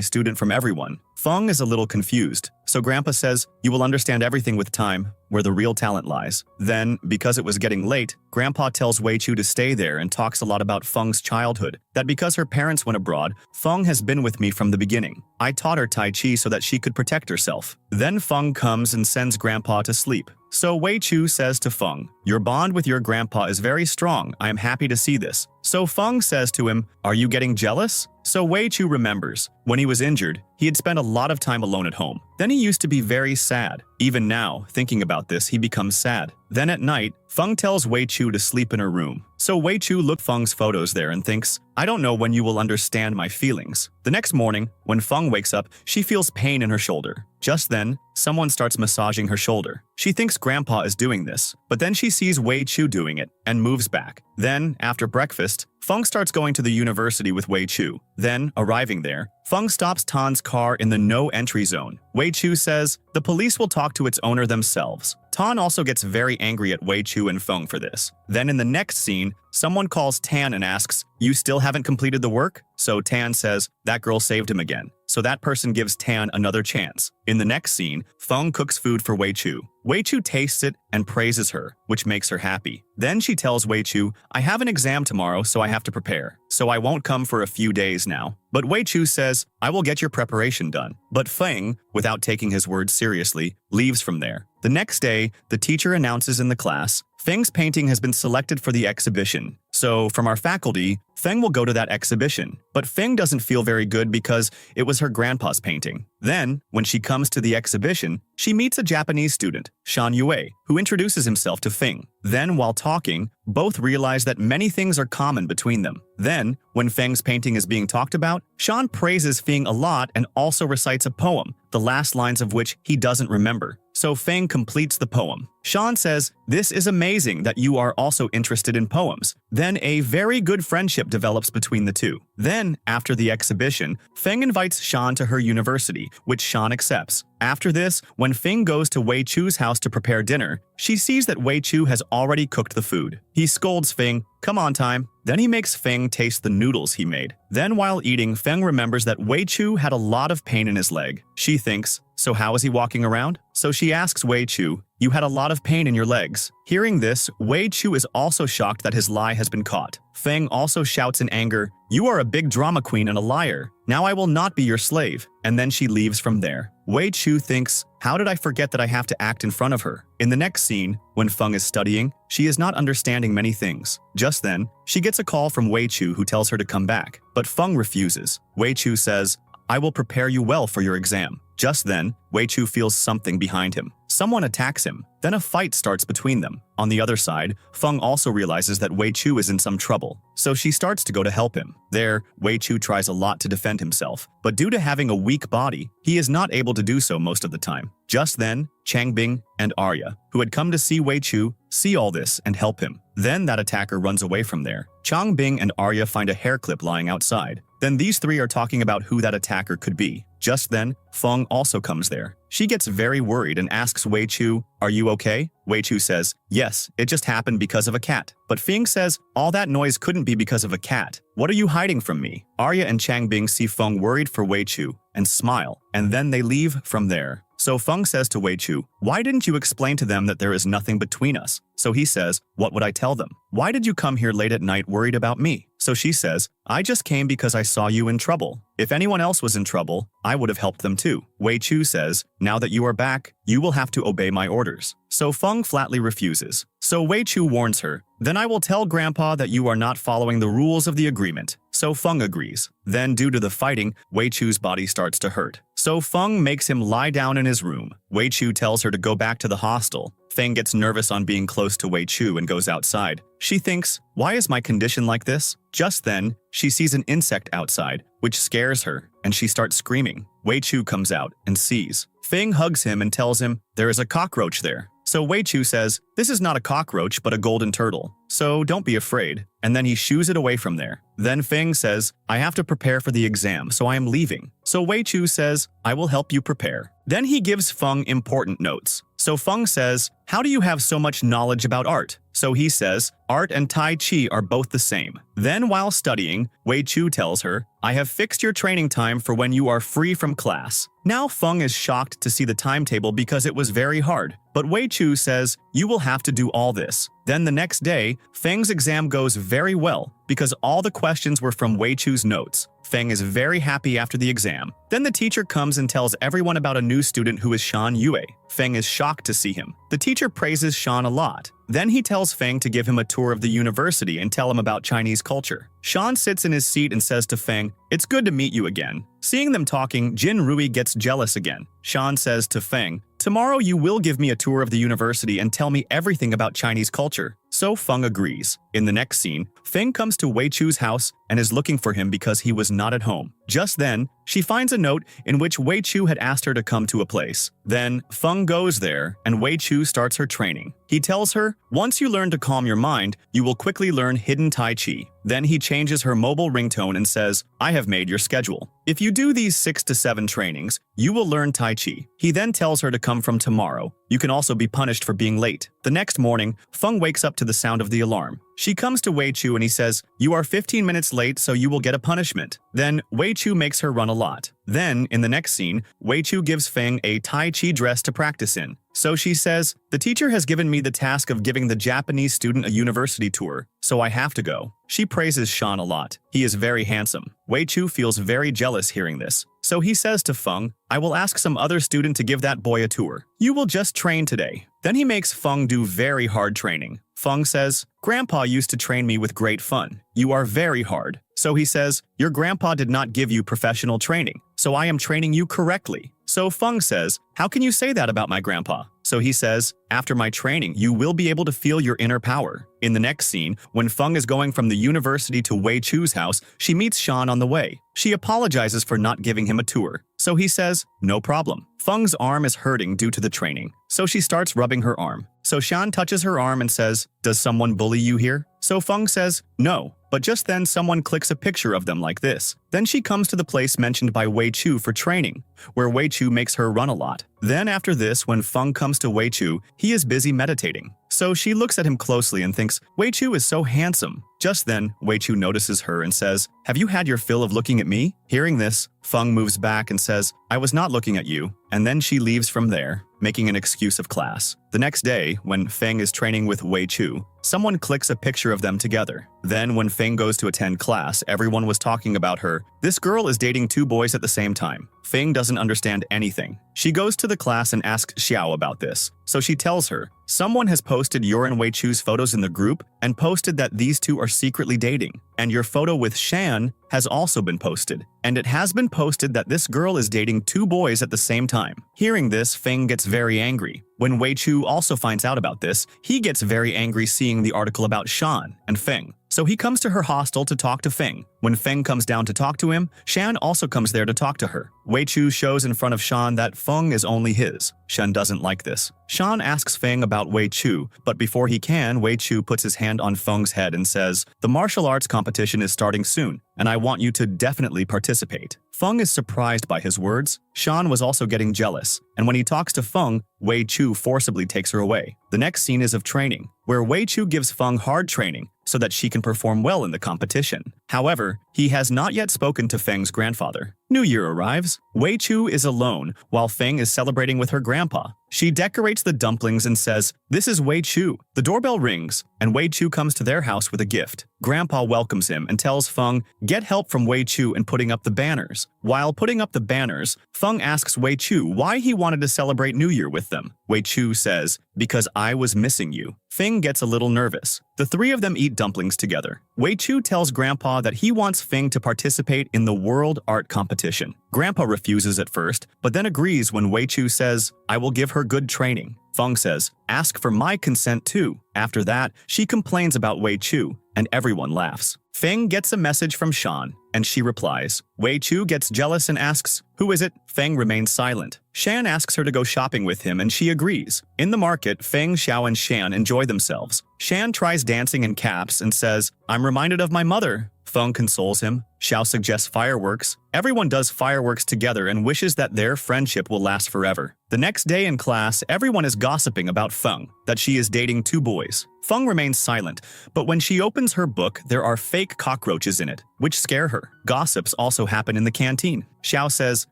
student from everyone. Feng is a little confused, so Grandpa says, you will understand everything with time, where the real talent lies. Then, because it was getting late, Grandpa tells Wei Chu to stay there and talks a lot about Feng's childhood, that because her parents went abroad, Feng has been with me from the beginning. I taught her Tai Chi so that she could protect herself. Then Feng comes and sends Grandpa to sleep. So Wei Chu says to Feng, your bond with your grandpa is very strong. I am happy to see this. So Feng says to him, are you getting jealous? So Wei Chu remembers, when he was injured, he had spent a lot of time alone at home. Then he used to be very sad. Even now, thinking about this, he becomes sad. Then at night, Feng tells Wei Chu to sleep in her room. So Wei Chu looks at Feng's photos there and thinks, I don't know when you will understand my feelings. The next morning, when Feng wakes up, she feels pain in her shoulder. Just then, someone starts massaging her shoulder. She thinks Grandpa is doing this, but then she sees Wei Chu doing it and moves back. Then, after breakfast, Feng starts going to the university with Wei Chu. Then, arriving there, Feng stops Tan's car in the no-entry zone. Wei Chu says, the police will talk to its owner themselves. Tan also gets very angry at Wei Chu and Feng for this. Then in the next scene, someone calls Tan and asks, you still haven't completed the work? So Tan says, that girl saved him again. So that person gives Tan another chance. In the next scene, Feng cooks food for Wei Chu. Wei Chu tastes it and praises her, which makes her happy. Then she tells Wei Chu, I have an exam tomorrow, so I have to prepare. So I won't come for a few days now. But Wei Chu says, I will get your preparation done. But Feng, without taking his words seriously, leaves from there. The next day, the teacher announces in the class, Feng's painting has been selected for the exhibition. So, from our faculty, Feng will go to that exhibition. But Feng doesn't feel very good because it was her grandpa's painting. Then, when she comes to the exhibition, she meets a Japanese student, Shan Yue, who introduces himself to Feng. Then, while talking, both realize that many things are common between them. Then, when Feng's painting is being talked about, Shan praises Feng a lot and also recites a poem, the last lines of which he doesn't remember. So Feng completes the poem. Shan says, this is amazing that you are also interested in poems. Then a very good friendship develops between the two. Then, after the exhibition, Feng invites Shan to her university, which Shan accepts. After this, when Feng goes to Wei Chu's house to prepare dinner, she sees that Wei Chu has already cooked the food. He scolds Feng, come on time. Then he makes Feng taste the noodles he made. Then while eating, Feng remembers that Wei Chu had a lot of pain in his leg. She thinks, so how is he walking around? So she asks Wei Chu, you had a lot of pain in your legs. Hearing this, Wei Chu is also shocked that his lie has been caught. Feng also shouts in anger, you are a big drama queen and a liar. Now I will not be your slave. And then she leaves from there. Wei Chu thinks, how did I forget that I have to act in front of her? In the next scene, when Feng is studying, she is not understanding many things. Just then, she gets a call from Wei Chu who tells her to come back. But Feng refuses. Wei Chu says, I will prepare you well for your exam. Just then, Wei Chu feels something behind him. Someone attacks him. Then a fight starts between them. On the other side, Feng also realizes that Wei Chu is in some trouble, so she starts to go to help him. There, Wei Chu tries a lot to defend himself, but due to having a weak body, he is not able to do so most of the time. Just then, Changbing and Arya, who had come to see Wei Chu, see all this and help him. Then that attacker runs away from there. Changbing and Arya find a hair clip lying outside. Then these three are talking about who that attacker could be. Just then, Feng also comes there. She gets very worried and asks Wei Chu, are you okay? Wei Chu says, yes, it just happened because of a cat. But Feng says, all that noise couldn't be because of a cat. What are you hiding from me? Arya and Changbing see Feng worried for Wei Chu and smile, and then they leave from there. So Feng says to Wei Chu, "Why didn't you explain to them that there is nothing between us?" So he says, "What would I tell them? Why did you come here late at night worried about me?" So she says, "I just came because I saw you in trouble. If anyone else was in trouble, I would have helped them too." Wei Chu says, "Now that you are back, you will have to obey my orders." So Feng flatly refuses. So Wei Chu warns her, "Then I will tell Grandpa that you are not following the rules of the agreement." So Feng agrees. Then due to the fighting, Wei Chu's body starts to hurt. So Feng makes him lie down in his room. Wei Chu tells her to go back to the hostel. Feng gets nervous on being close to Wei Chu and goes outside. She thinks, "Why is my condition like this?" Just then, she sees an insect outside, which scares her, and she starts screaming. Wei Chu comes out and sees. Feng hugs him and tells him, "There is a cockroach there." So Wei Chu says, "This is not a cockroach but a golden turtle, so don't be afraid," and then he shoos it away from there. Then Feng says, "I have to prepare for the exam, so I am leaving." So Wei Chu says, "I will help you prepare." Then he gives Feng important notes. So Feng says, "How do you have so much knowledge about art?" So he says, "Art and Tai Chi are both the same." Then while studying, Wei Chu tells her, "I have fixed your training time for when you are free from class." Now Feng is shocked to see the timetable because it was very hard. But Wei Chu says, "You will have to do all this." Then the next day, Feng's exam goes very well because all the questions were from Wei Chu's notes. Feng is very happy after the exam. Then the teacher comes and tells everyone about a new student who is Shan Yue. Feng is shocked to see him. The teacher praises Shan a lot. Then he tells Feng to give him a tour of the university and tell him about Chinese culture. Shan sits in his seat and says to Feng, "It's good to meet you again." Seeing them talking, Jin Rui gets jealous again. Shan says to Feng, "Tomorrow you will give me a tour of the university and tell me everything about Chinese culture." So Feng agrees. In the next scene, Feng comes to Wei Chu's house and is looking for him because he was not at home. Just then, she finds a note in which Wei Chu had asked her to come to a place. Then, Feng goes there and Wei Chu starts her training. He tells her, "Once you learn to calm your mind, you will quickly learn hidden Tai Chi." Then he changes her mobile ringtone and says, "I have made your schedule. If you do these 6 to 7 trainings, you will learn Tai Chi." He then tells her to come from tomorrow. You can also be punished for being late. The next morning, Feng wakes up to the sound of the alarm. She comes to Wei Chu and he says, "You are 15 minutes late, so you will get a punishment." Then Wei Chu makes her run a lot. Then, in the next scene, Wei Chu gives Feng a Tai Chi dress to practice in. So she says, "The teacher has given me the task of giving the Japanese student a university tour, so I have to go." She praises Shan a lot. He is very handsome. Wei Chu feels very jealous hearing this. So he says to Feng, "I will ask some other student to give that boy a tour. You will just train today." Then he makes Feng do very hard training. Feng says, "Grandpa used to train me with great fun. You are very hard." So he says, "Your grandpa did not give you professional training, so I am training you correctly." So Feng says, "How can you say that about my grandpa?" So he says, "After my training, you will be able to feel your inner power." In the next scene, when Feng is going from the university to Wei Chu's house, she meets Shan on the way. She apologizes for not giving him a tour. So he says, "No problem." Feng's arm is hurting due to the training, so she starts rubbing her arm. So Shan touches her arm and says, "Does someone bully you here?" So Feng says, "No." But just then someone clicks a picture of them like this. Then she comes to the place mentioned by Wei Chu for training, where Wei Chu makes her run a lot. Then after this, when Feng comes to Wei Chu, he is busy meditating. So she looks at him closely and thinks, Wei Chu is so handsome. Just then, Wei Chu notices her and says, "Have you had your fill of looking at me?" Hearing this, Feng moves back and says, "I was not looking at you," and then she leaves from there, making an excuse of class. The next day, when Feng is training with Wei Chu, someone clicks a picture of them together. Then when Feng goes to attend class, everyone was talking about her. This girl is dating 2 boys at the same time. Feng doesn't understand anything. She goes to the class and asks Xiao about this. So she tells her, "Someone has posted your and Wei Chu's photos in the group and posted that these two are secretly dating. And your photo with Shan has also been posted. And it has been posted that this girl is dating 2 boys at the same time." Hearing this, Feng gets very angry. When Wei Chu also finds out about this, he gets very angry seeing the article about Shan and Feng. So he comes to her hostel to talk to Feng. When Feng comes down to talk to him, Shan also comes there to talk to her. Wei Chu shows in front of Shan that Feng is only his. Shan doesn't like this. Shan asks Feng about Wei Chu, but before he can, Wei Chu puts his hand on Feng's head and says, "The martial arts competition is starting soon, and I want you to definitely participate." Feng is surprised by his words. Shan was also getting jealous, and when he talks to Feng, Wei Chu forcibly takes her away. The next scene is of training, where Wei Chu gives Feng hard training. so that she can perform well in the competition. However, he has not yet spoken to Feng's grandfather. New Year arrives. Wei Chu is alone while Feng is celebrating with her grandpa. She decorates the dumplings and says, "This is Wei Chu." The doorbell rings, and Wei Chu comes to their house with a gift. Grandpa welcomes him and tells Feng, "Get help from Wei Chu in putting up the banners." While putting up the banners, Feng asks Wei Chu why he wanted to celebrate New Year with them. Wei Chu says, "Because I was missing you." Feng gets a little nervous. The three of them eat dumplings together. Wei Chu tells Grandpa that he wants Feng to participate in the World Art Competition. Grandpa refuses at first, but then agrees when Wei Chu says, "I will give her good training." Feng says, "Ask for my consent too." After that, she complains about Wei Chu, and everyone laughs. Feng gets a message from Shan, and she replies. Wei Chu gets jealous and asks, "Who is it?" Feng remains silent. Shan asks her to go shopping with him, and she agrees. In the market, Feng, Xiao, and Shan enjoy themselves. Shan tries dancing in caps and says, "I'm reminded of my mother." Feng consoles him. Xiao suggests fireworks. Everyone does fireworks together and wishes that their friendship will last forever. The next day in class, everyone is gossiping about Feng, that she is dating 2 boys. Feng remains silent, but when she opens her book, there are fake cockroaches in it, which scare her. Gossips also happen in the canteen. Xiao says,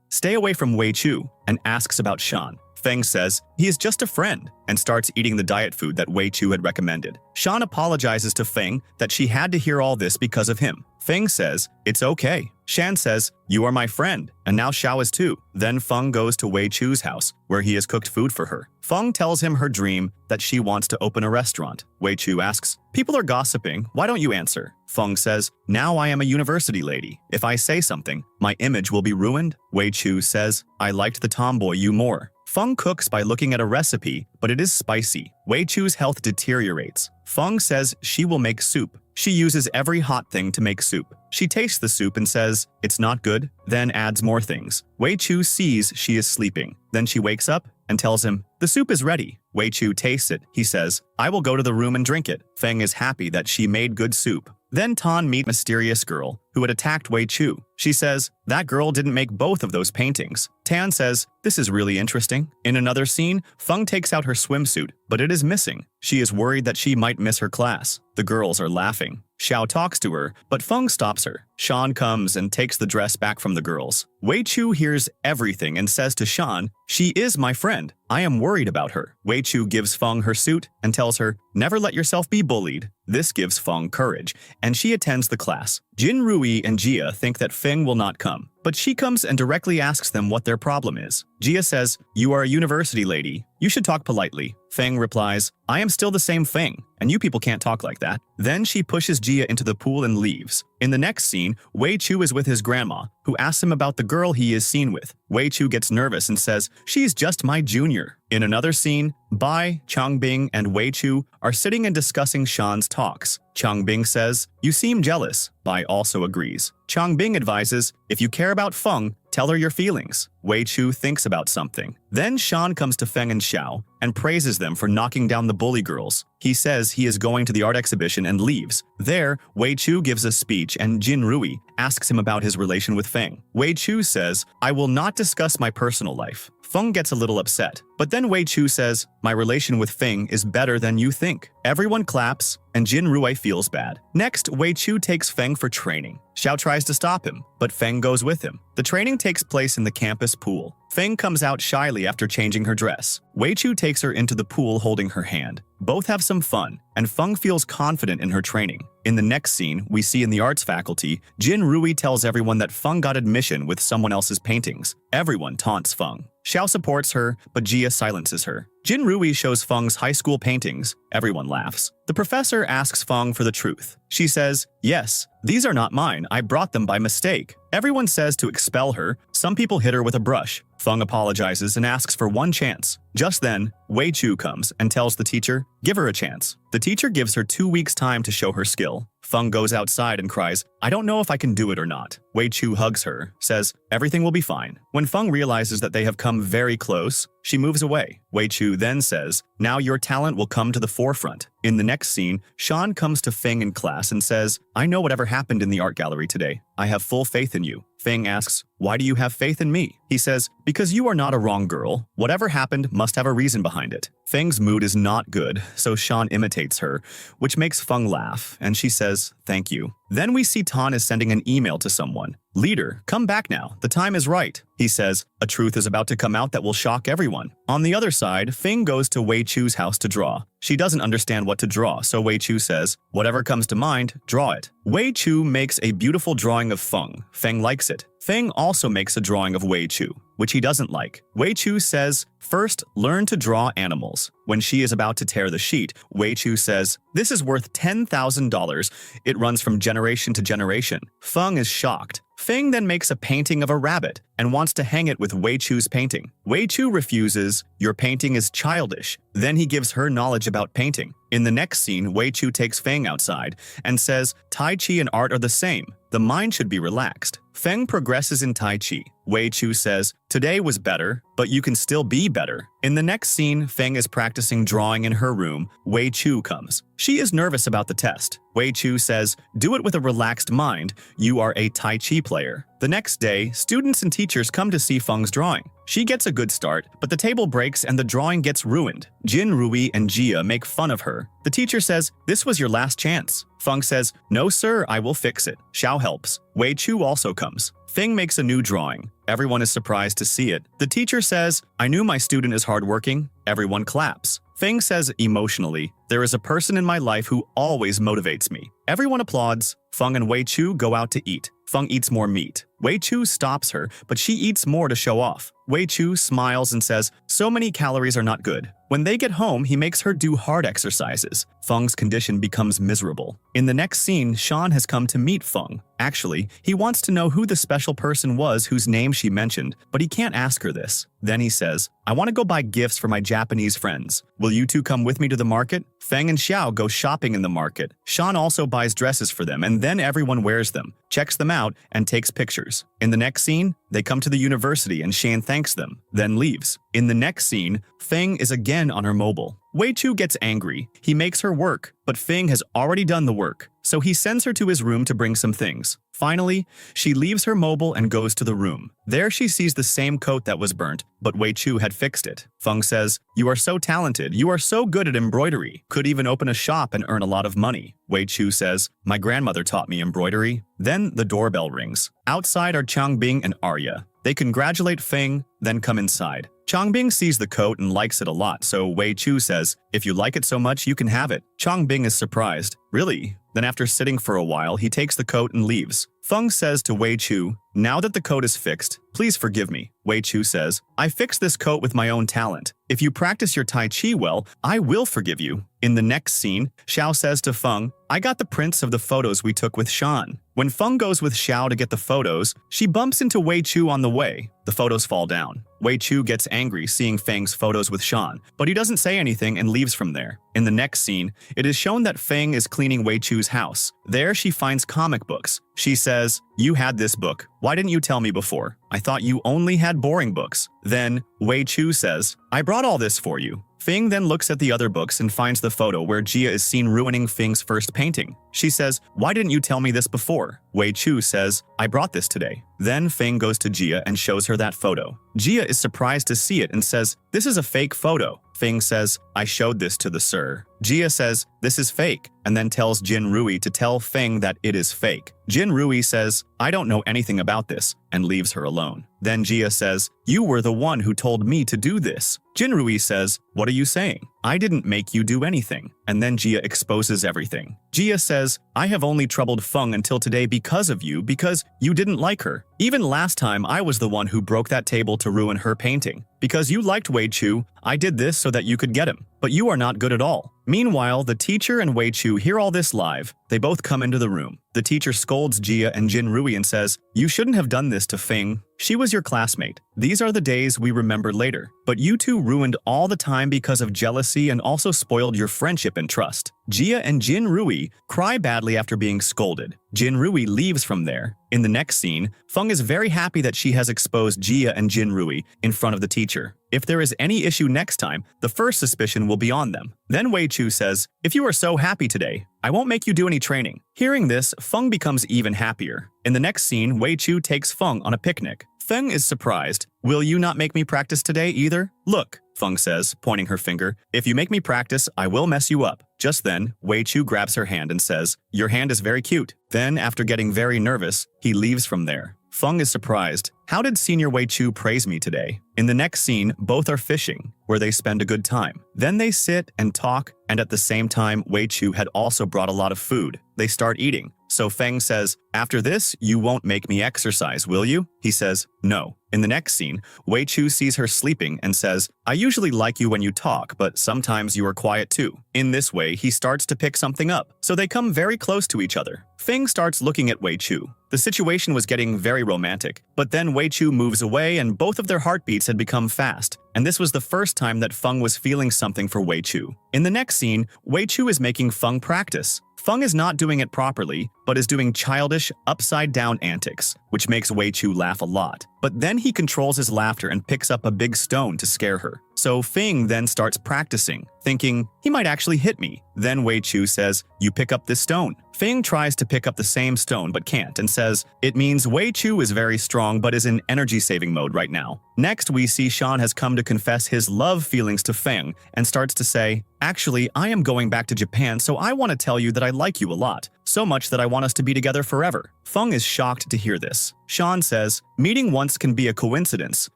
"Stay away from Wei Chu," and asks about Shan. Feng says he is just a friend and starts eating the diet food that Wei Chu had recommended. Shan apologizes to Feng that she had to hear all this because of him. Feng says, "It's okay." Shan says, "You are my friend," and now Xiao is too. Then Feng goes to Wei Chu's house, where he has cooked food for her. Feng tells him her dream that she wants to open a restaurant. Wei Chu asks, "People are gossiping, why don't you answer?" Feng says, "Now I am a university lady. If I say something, my image will be ruined." Wei Chu says, "I liked the tomboy you more." Feng cooks by looking at a recipe, but it is spicy. Wei Chu's health deteriorates. Feng says she will make soup. She uses every hot thing to make soup. She tastes the soup and says, "It's not good," then adds more things. Wei Chu sees she is sleeping. Then she wakes up and tells him, "The soup is ready." Wei Chu tastes it. He says, "I will go to the room and drink it." Feng is happy that she made good soup. Then Tan meets a mysterious girl who had attacked Wei Chu. She says, "That girl didn't make both of those paintings." Tan says, "This is really interesting." In another scene, Feng takes out her swimsuit, but it is missing. She is worried that she might miss her class. The girls are laughing. Xiao talks to her, but Feng stops her. Shan comes and takes the dress back from the girls. Wei Chu hears everything and says to Shan, "She is my friend. I am worried about her." Wei Chu gives Feng her suit and tells her, "Never let yourself be bullied." This gives Feng courage, and she attends the class. Jin Rui and Jia think that Feng will not come, but she comes and directly asks them what their problem is. Jia says, "You are a university lady. You should talk politely." Feng replies, "I am still the same Feng, and you people can't talk like that." Then she pushes Jia into the pool and leaves. In the next scene, Wei Chu is with his grandma, who asks him about the girl he is seen with. Wei Chu gets nervous and says, "She's just my junior." In another scene, Bai, Changbing, and Wei Chu are sitting and discussing Shan's talks. Changbing says, "You seem jealous." Bai also agrees. Changbing advises, "If you care about Feng, tell her your feelings." Wei Chu thinks about something. Then Shan comes to Feng and Xiao and praises them for knocking down the bully girls. He says he is going to the art exhibition and leaves. There, Wei Chu gives a speech and Jin Rui asks him about his relation with Feng. Wei Chu says, "I will not discuss my personal life." Feng gets a little upset, but then Wei Chu says, "My relation with Feng is better than you think." Everyone claps, and Jin Rui feels bad. Next, Wei Chu takes Feng for training. Xiao tries to stop him, but Feng goes with him. The training takes place in the campus pool. Feng comes out shyly after changing her dress. Wei Chu takes her into the pool holding her hand. Both have some fun, and Feng feels confident in her training. In the next scene, we see in the arts faculty, Jin Rui tells everyone that Feng got admission with someone else's paintings. Everyone taunts Feng. Xiao supports her, but Jia silences her. Jin Rui shows Feng's high school paintings. Everyone laughs. The professor asks Feng for the truth. She says, "Yes, these are not mine. I brought them by mistake." Everyone says to expel her. Some people hit her with a brush. Feng apologizes and asks for one chance. Just then, Wei Chu comes and tells the teacher, "Give her a chance." The teacher gives her 2 weeks' time to show her skill. Feng goes outside and cries, "I don't know if I can do it or not." Wei Chu hugs her, says, "Everything will be fine." When Feng realizes that they have come very close, She moves away. Wei Chu then says, now your talent will come to the forefront. In the next scene, Sean comes to Feng in class and says, I know whatever happened in the art gallery today. I have full faith in you. Feng asks, why do you have faith in me? He says, because you are not a wrong girl. Whatever happened must have a reason behind it. Feng's mood is not good, so Sean imitates her, which makes Feng laugh, and she says, thank you. Then we see Tan is sending an email to someone. Leader, come back now. The time is right. He says, a truth is about to come out that will shock everyone. On the other side, Feng goes to Wei Chu's house to draw. She doesn't understand what to draw, so Wei Chu says, whatever comes to mind, draw it. Wei Chu makes a beautiful drawing of Feng. Feng likes it. Feng also makes a drawing of Wei Chu, which he doesn't like. Wei Chu says, first, learn to draw animals. When she is about to tear the sheet, Wei Chu says, this is worth $10,000. It runs from generation to generation. Feng is shocked. Feng then makes a painting of a rabbit and wants to hang it with Wei Chu's painting. Wei Chu refuses, your painting is childish. Then he gives her knowledge about painting. In the next scene, Wei Chu takes Feng outside and says, Tai Chi and art are the same. The mind should be relaxed. Feng progresses in Tai Chi. Wei Chu says, today was better, but you can still be better. In the next scene, Feng is practicing drawing in her room. Wei Chu comes. She is nervous about the test. Wei Chu says, do it with a relaxed mind. You are a Tai Chi player. The next day, students and teachers come to see Feng's drawing. She gets a good start, but the table breaks and the drawing gets ruined. Jin Rui and Jia make fun of her. The teacher says, this was your last chance. Feng says, no sir, I will fix it. Xiao helps. Wei Chu also comes. Feng makes a new drawing. Everyone is surprised to see it. The teacher says, I knew my student is hardworking. Everyone claps. Feng says emotionally, there is a person in my life who always motivates me. Everyone applauds. Feng and Wei Chu go out to eat. Feng eats more meat. Wei Chu stops her, but she eats more to show off. Wei Chu smiles and says, so many calories are not good. When they get home, he makes her do hard exercises. Feng's condition becomes miserable. In the next scene, Sean has come to meet Feng. Actually, he wants to know who the special person was whose name she mentioned, but he can't ask her this. Then he says, I want to go buy gifts for my Japanese friends. Will you two come with me to the market? Feng and Xiao go shopping in the market. Sean also buys dresses for them, and then everyone wears them, checks them out, and takes pictures. In the next scene, they come to the university and Shane thanks them, then leaves. In the next scene, Feng is again on her mobile. Wei Chu gets angry. He makes her work, but Feng has already done the work, so he sends her to his room to bring some things. Finally, she leaves her mobile and goes to the room. There she sees the same coat that was burnt, but Wei Chu had fixed it. Feng says, you are so talented, you are so good at embroidery, could even open a shop and earn a lot of money. Wei Chu says, my grandmother taught me embroidery. Then the doorbell rings. Outside are Changbing and Arya. They congratulate Feng, then come inside. Changbing sees the coat and likes it a lot, so Wei Chu says, if you like it so much, you can have it. Changbing is surprised. Really? Then after sitting for a while, he takes the coat and leaves. Feng says to Wei Chu, now that the coat is fixed, please forgive me. Wei Chu says, I fixed this coat with my own talent. If you practice your Tai Chi well, I will forgive you. In the next scene, Xiao says to Feng, I got the prints of the photos we took with Sean. When Feng goes with Xiao to get the photos, she bumps into Wei Chu on the way. The photos fall down. Wei Chu gets angry seeing Feng's photos with Sean, but he doesn't say anything and leaves from there. In the next scene, it is shown that Feng is cleaning Wei Chu's house. There she finds comic books. She says, you had this book. Why didn't you tell me before? I thought you only had boring books. Then Wei Chu says, I brought all this for you. Feng then looks at the other books and finds the photo where Jia is seen ruining Feng's first painting. She says, why didn't you tell me this before? Wei Chu says, I brought this today. Then Feng goes to Jia and shows her that photo. Jia is surprised to see it and says, this is a fake photo. Feng says, I showed this to the sir. Jia says, this is fake, and then tells Jin Rui to tell Feng that it is fake. Jin Rui says, I don't know anything about this, and leaves her alone. Then Jia says, you were the one who told me to do this. Jin Rui says, what are you saying? I didn't make you do anything. And then Jia exposes everything. Jia says, I have only troubled Feng until today because of you, because you didn't like her. Even last time, I was the one who broke that table to ruin her painting. Because you liked Wei Chu, I did this so that you could get him. But you are not good at all. Meanwhile, the teacher and Wei Chu hear all this live. They both come into the room. The teacher scolds Jia and Jin Rui and says, you shouldn't have done this to Feng. She was your classmate. These are the days we remember later. But you two ruined all the time because of jealousy and also spoiled your friendship and trust. Jia and Jin Rui cry badly after being scolded. Jin Rui leaves from there. In the next scene, Feng is very happy that she has exposed Jia and Jin Rui in front of the teacher. If there is any issue next time, the first suspicion will be on them. Then Wei Chu says, "If you are so happy today, I won't make you do any training." Hearing this, Feng becomes even happier. In the next scene, Wei Chu takes Feng on a picnic. Feng is surprised. "Will you not make me practice today either?" "Look," Feng says, pointing her finger, "if you make me practice, I will mess you up." Just then, Wei Chu grabs her hand and says, "Your hand is very cute." Then, after getting very nervous, he leaves from there. Feng is surprised. How did Senior Wei Chu praise me today? In the next scene, both are fishing, where they spend a good time. Then they sit and talk, and at the same time, Wei Chu had also brought a lot of food. They start eating. So Feng says, "After this, you won't make me exercise, will you?" He says, "No." In the next scene, Wei Chu sees her sleeping and says, "I usually like you when you talk, but sometimes you are quiet too." In this way, he starts to pick something up, so they come very close to each other. Feng starts looking at Wei Chu. The situation was getting very romantic, but then Wei Chu moves away and both of their heartbeats had become fast, and this was the first time that Feng was feeling something for Wei Chu. In the next scene, Wei Chu is making Feng practice. Feng is not doing it properly, but is doing childish, upside-down antics, which makes Wei Chu laugh a lot. But then he controls his laughter and picks up a big stone to scare her. So Feng then starts practicing, thinking, he might actually hit me. Then Wei Chu says, "You pick up this stone." Feng tries to pick up the same stone but can't and says, "It means Wei Chu is very strong but is in energy-saving mode right now." Next, we see Shan has come to confess his love feelings to Feng and starts to say, "Actually, I am going back to Japan, so I want to tell you that I like you a lot. So much that I want us to be together forever." Feng is shocked to hear this. Shan says, "Meeting once can be a coincidence,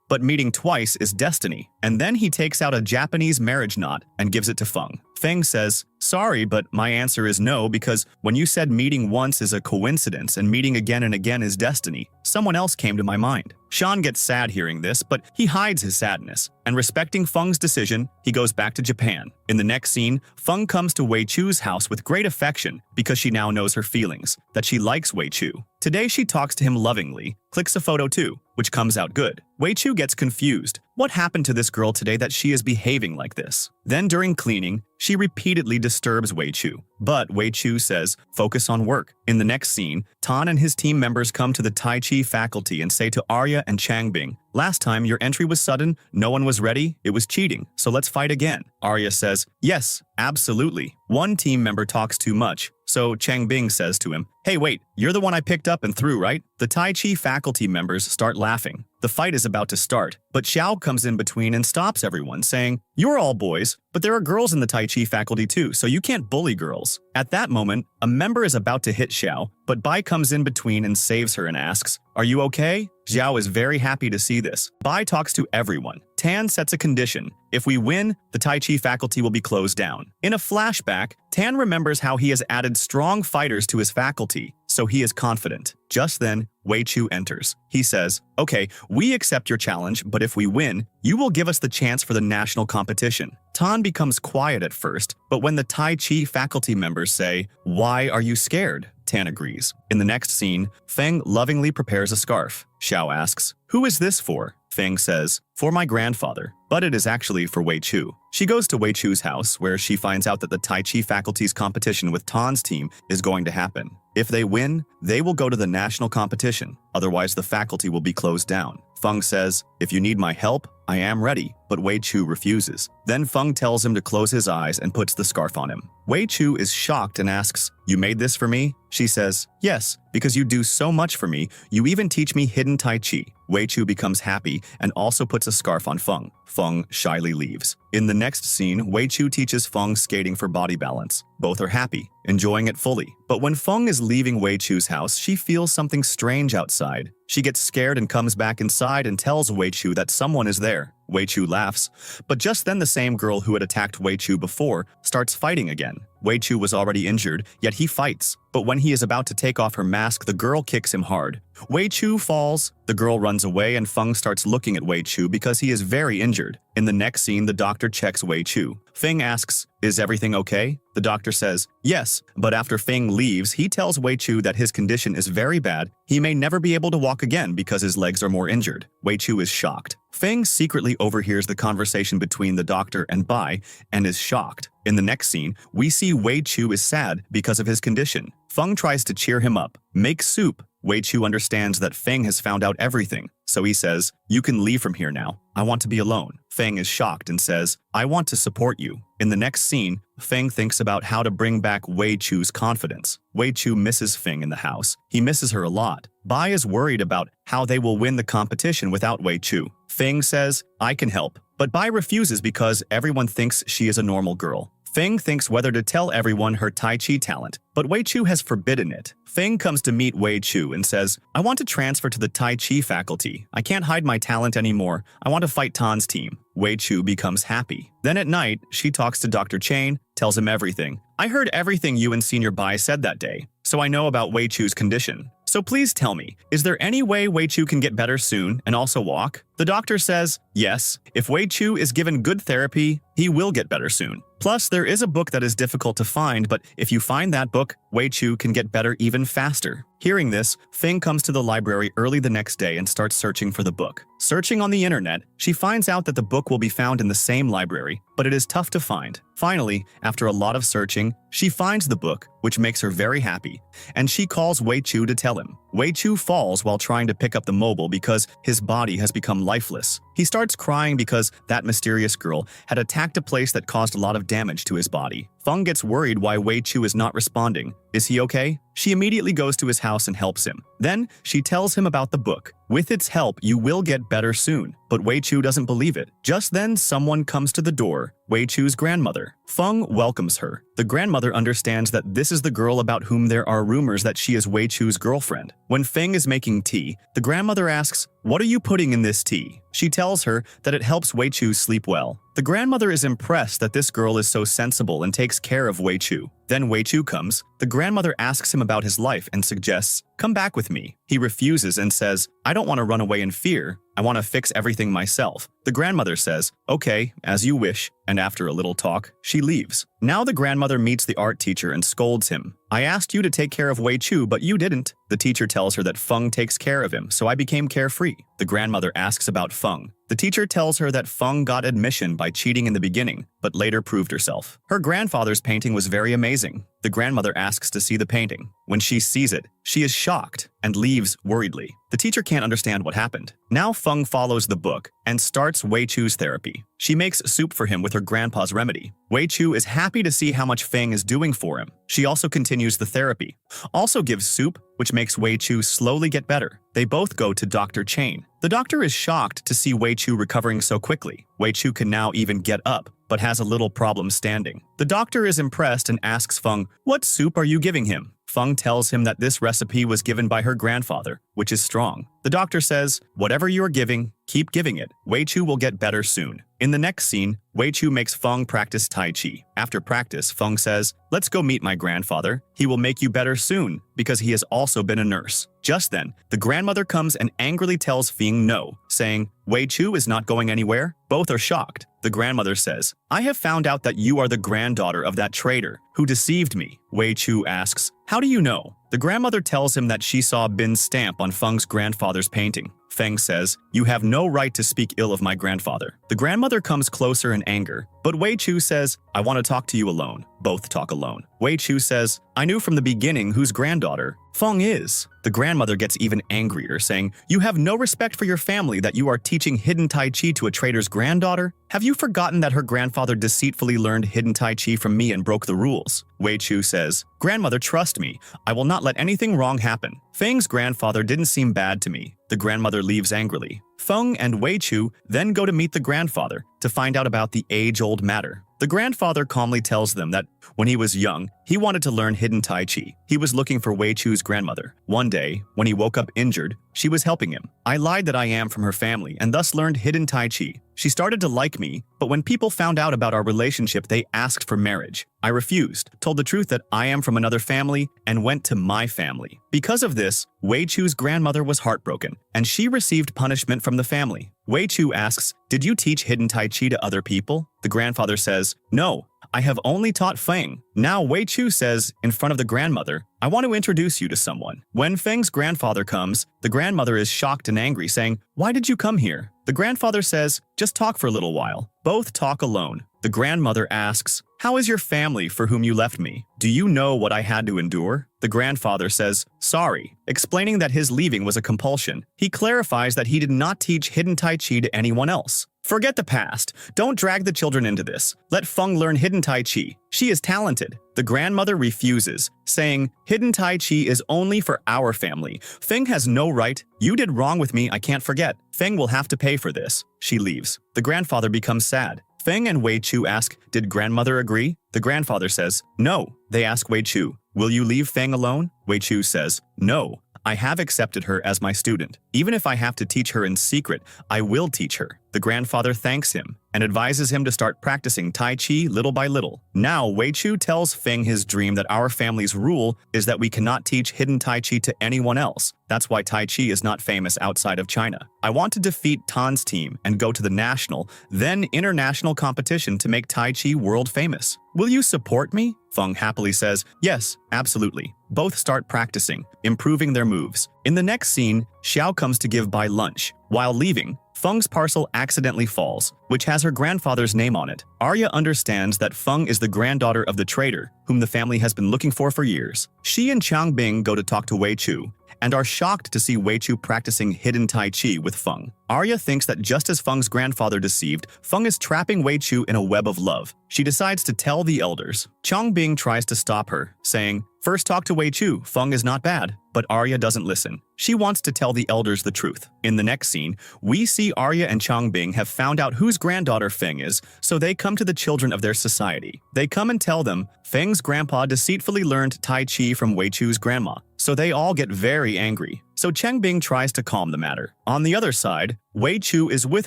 but meeting twice is destiny." And then he takes out a Japanese marriage knot and gives it to Feng. Feng says, "Sorry, but my answer is no, because when you said meeting once is a coincidence and meeting again and again is destiny, someone else came to my mind." Shan gets sad hearing this, but he hides his sadness. And respecting Feng's decision, he goes back to Japan. In the next scene, Feng comes to Wei Chu's house with great affection because she now knows her feelings, that she likes Wei Chu. Today she talks to him lovingly, clicks a photo too, which comes out good. Wei Chu gets confused. What happened to this girl today that she is behaving like this? Then during cleaning, she repeatedly disturbs Wei Chu. But Wei Chu says, "Focus on work." In the next scene, Tan and his team members come to the Tai Chi faculty and say to Arya and Changbing, "Last time your entry was sudden, no one was ready, it was cheating, so let's fight again." Arya says, "Yes, absolutely." One team member talks too much, so Changbing says to him, "Hey wait, you're the one I picked up and threw, right?" The Tai Chi faculty members start laughing. The fight is about to start, but Xiao comes in between and stops everyone, saying, "You're all boys, but there are girls in the Tai Chi faculty too, so you can't bully girls." At that moment, a member is about to hit Xiao, but Bai comes in between and saves her and asks, "Are you okay?" Xiao is very happy to see this. Bai talks to everyone. Tan sets a condition. If we win, the Tai Chi faculty will be closed down. In a flashback, Tan remembers how he has added strong fighters to his faculty, so he is confident. Just then, Wei Chu enters. He says, "Okay, we accept your challenge, but if we win, you will give us the chance for the national competition." Tan becomes quiet at first, but when the Tai Chi faculty members say, "Why are you scared?" Tan agrees. In the next scene, Feng lovingly prepares a scarf. Xiao asks, "Who is this for?" Feng says, "For my grandfather," but it is actually for Wei Chu. She goes to Wei Chu's house, where she finds out that the Tai Chi faculty's competition with Tan's team is going to happen. If they win, they will go to the national competition, otherwise the faculty will be closed down. Feng says, "If you need my help, I am ready," but Wei Chu refuses. Then Feng tells him to close his eyes and puts the scarf on him. Wei Chu is shocked and asks, "You made this for me?" She says, "Yes, because you do so much for me, you even teach me hidden Tai Chi." Wei Chu becomes happy and also puts a scarf on Feng. Feng shyly leaves. In the next scene, Wei Chu teaches Feng skating for body balance. Both are happy, enjoying it fully. But when Feng is leaving Wei Chu's house, she feels something strange outside. She gets scared and comes back inside and tells Wei Chu that someone is there. Wei Chu laughs, but just then the same girl who had attacked Wei Chu before starts fighting again. Wei Chu was already injured, yet he fights. But when he is about to take off her mask, the girl kicks him hard. Wei Chu falls. The girl runs away and Feng starts looking at Wei Chu because he is very injured. In the next scene, the doctor checks Wei Chu. Feng asks, "Is everything okay?" The doctor says, "Yes," but after Feng leaves, he tells Wei Chu that his condition is very bad. He may never be able to walk again because his legs are more injured. Wei Chu is shocked. Feng secretly overhears the conversation between the doctor and Bai and is shocked. In the next scene, we see Wei Chu is sad because of his condition. Feng tries to cheer him up. Make soup. Wei Chu understands that Feng has found out everything, so he says, "You can leave from here now. I want to be alone." Feng is shocked and says, "I want to support you." In the next scene, Feng thinks about how to bring back Wei Chu's confidence. Wei Chu misses Feng in the house. He misses her a lot. Bai is worried about how they will win the competition without Wei Chu. Feng says, "I can help," but Bai refuses because everyone thinks she is a normal girl. Feng thinks whether to tell everyone her Tai Chi talent, but Wei Chu has forbidden it. Feng comes to meet Wei Chu and says, "I want to transfer to the Tai Chi faculty. I can't hide my talent anymore. I want to fight Tan's team." Wei Chu becomes happy. Then at night, she talks to Dr. Chain, tells him everything. "I heard everything you and Senior Bai said that day, so I know about Wei Chu's condition. So please tell me, is there any way Wei Chu can get better soon and also walk?" The doctor says, "Yes, if Wei Chu is given good therapy, he will get better soon. Plus, there is a book that is difficult to find, but if you find that book, Wei Chu can get better even faster." Hearing this, Feng comes to the library early the next day and starts searching for the book. Searching on the internet, she finds out that the book will be found in the same library, but it is tough to find. Finally, after a lot of searching, she finds the book, which makes her very happy, and she calls Wei Chu to tell him. Wei Chu falls while trying to pick up the mobile because his body has become lifeless. He starts crying because that mysterious girl had attacked a place that caused a lot of damage to his body. Feng gets worried why Wei Chu is not responding. Is he okay? She immediately goes to his house and helps him. Then, she tells him about the book. With its help, you will get better soon. But Wei Chu doesn't believe it. Just then, someone comes to the door. Wei Chu's grandmother. Feng welcomes her. The grandmother understands that this is the girl about whom there are rumors that she is Wei Chu's girlfriend. When Feng is making tea, the grandmother asks, "What are you putting in this tea?" She tells her that it helps Wei Chu sleep well. The grandmother is impressed that this girl is so sensible and takes care of Wei Chu. Then Wei Chu comes. The grandmother asks him about his life and suggests, "Come back with me." He refuses and says, "I don't want to run away in fear. I want to fix everything myself." The grandmother says, "Okay, as you wish," and after a little talk, she leaves. Now the grandmother meets the art teacher and scolds him. "I asked you to take care of Wei Chu, but you didn't." The teacher tells her that Feng takes care of him, so I became carefree. The grandmother asks about Feng. The teacher tells her that Feng got admission by cheating in the beginning, but later proved herself. Her grandfather's painting was very amazing. The grandmother asks to see the painting. When she sees it, she is shocked and leaves worriedly. The teacher can't understand what happened. Now Feng follows the book and starts Wei Chu's therapy. She makes soup for him with her grandpa's remedy. Wei Chu is happy to see how much Feng is doing for him. She also continues the therapy. Also gives soup, which makes Wei Chu slowly get better. They both go to Dr. Chain. The doctor is shocked to see Wei Chu recovering so quickly. Wei Chu can now even get up, but has a little problem standing. The doctor is impressed and asks Feng, "What soup are you giving him?" Feng tells him that this recipe was given by her grandfather, which is strong. The doctor says, "Whatever you are giving, keep giving it. Wei Chu will get better soon." In the next scene, Wei Chu makes Feng practice Tai Chi. After practice, Feng says, "Let's go meet my grandfather. He will make you better soon, because he has also been a nurse." Just then, the grandmother comes and angrily tells Feng no, saying, "Wei Chu is not going anywhere." Both are shocked. The grandmother says, "I have found out that you are the granddaughter of that traitor who deceived me." Wei Chu asks, "How do you know?" The grandmother tells him that she saw Bin's stamp on Feng's grandfather's painting. Feng says, "You have no right to speak ill of my grandfather." The grandmother comes closer in anger, but Wei Chu says, "I want to talk to you alone." Both talk alone. Wei Chu says, "I knew from the beginning whose granddaughter Feng is." The grandmother gets even angrier, saying, "You have no respect for your family that you are teaching hidden Tai Chi to a traitor's granddaughter? Have you forgotten that her grandfather deceitfully learned hidden Tai Chi from me and broke the rules?" Wei Chu says, "Grandmother, trust me. I will not let anything wrong happen. Feng's grandfather didn't seem bad to me." The grandmother leaves angrily. Feng and Wei Chu then go to meet the grandfather to find out about the age-old matter. The grandfather calmly tells them that when he was young, he wanted to learn hidden Tai Chi. He was looking for Wei Chu's grandmother. One day, when he woke up injured, she was helping him. "I lied that I am from her family and thus learned hidden Tai Chi. She started to like me, but when people found out about our relationship, they asked for marriage. I refused, told the truth that I am from another family, and went to my family. Because of this, Wei Chu's grandmother was heartbroken, and she received punishment from the family. Wei Chu asks, "Did you teach hidden Tai Chi to other people?" The grandfather says, "No, I have only taught Feng." Now Wei Chu says, in front of the grandmother, "I want to introduce you to someone." When Feng's grandfather comes, the grandmother is shocked and angry, saying, "Why did you come here?" The grandfather says, "Just talk for a little while." Both talk alone. The grandmother asks, "How is your family for whom you left me? Do you know what I had to endure?" The grandfather says, "Sorry," explaining that his leaving was a compulsion. He clarifies that he did not teach hidden Tai Chi to anyone else. "Forget the past. Don't drag the children into this. Let Feng learn hidden Tai Chi. She is talented." The grandmother refuses, saying, "Hidden Tai Chi is only for our family. Feng has no right. You did wrong with me, I can't forget. Feng will have to pay for this." She leaves. The grandfather becomes sad. Feng and Wei Chu ask, "Did grandmother agree?" The grandfather says, "No." They ask Wei Chu, "Will you leave Feng alone?" Wei Chu says, "No. I have accepted her as my student. Even if I have to teach her in secret, I will teach her." The grandfather thanks him and advises him to start practicing Tai Chi little by little. Now, Wei Chu tells Feng his dream that our family's rule is that we cannot teach hidden Tai Chi to anyone else. That's why Tai Chi is not famous outside of China. "I want to defeat Tan's team and go to the national, then international competition to make Tai Chi world famous. Will you support me?" Feng happily says, "Yes, absolutely." Both start practicing, improving their moves. In the next scene, Xiao comes to give Bai lunch. While leaving, Feng's parcel accidentally falls, which has her grandfather's name on it. Arya understands that Feng is the granddaughter of the trader, whom the family has been looking for years. She and Changbing go to talk to Wei Chu, and are shocked to see Wei Chu practicing hidden Tai Chi with Feng. Arya thinks that just as Feng's grandfather deceived, Feng is trapping Wei Chu in a web of love. She decides to tell the elders. Changbing tries to stop her, saying, "First talk to Wei Chu, Feng is not bad." But Arya doesn't listen. She wants to tell the elders the truth. In the next scene, we see Arya and Changbing have found out whose granddaughter Feng is, so they come to the children of their society. They come and tell them Feng's grandpa deceitfully learned Tai Chi from Wei Chu's grandma, so they all get very angry. So Changbing tries to calm the matter. On the other side, Wei Chu is with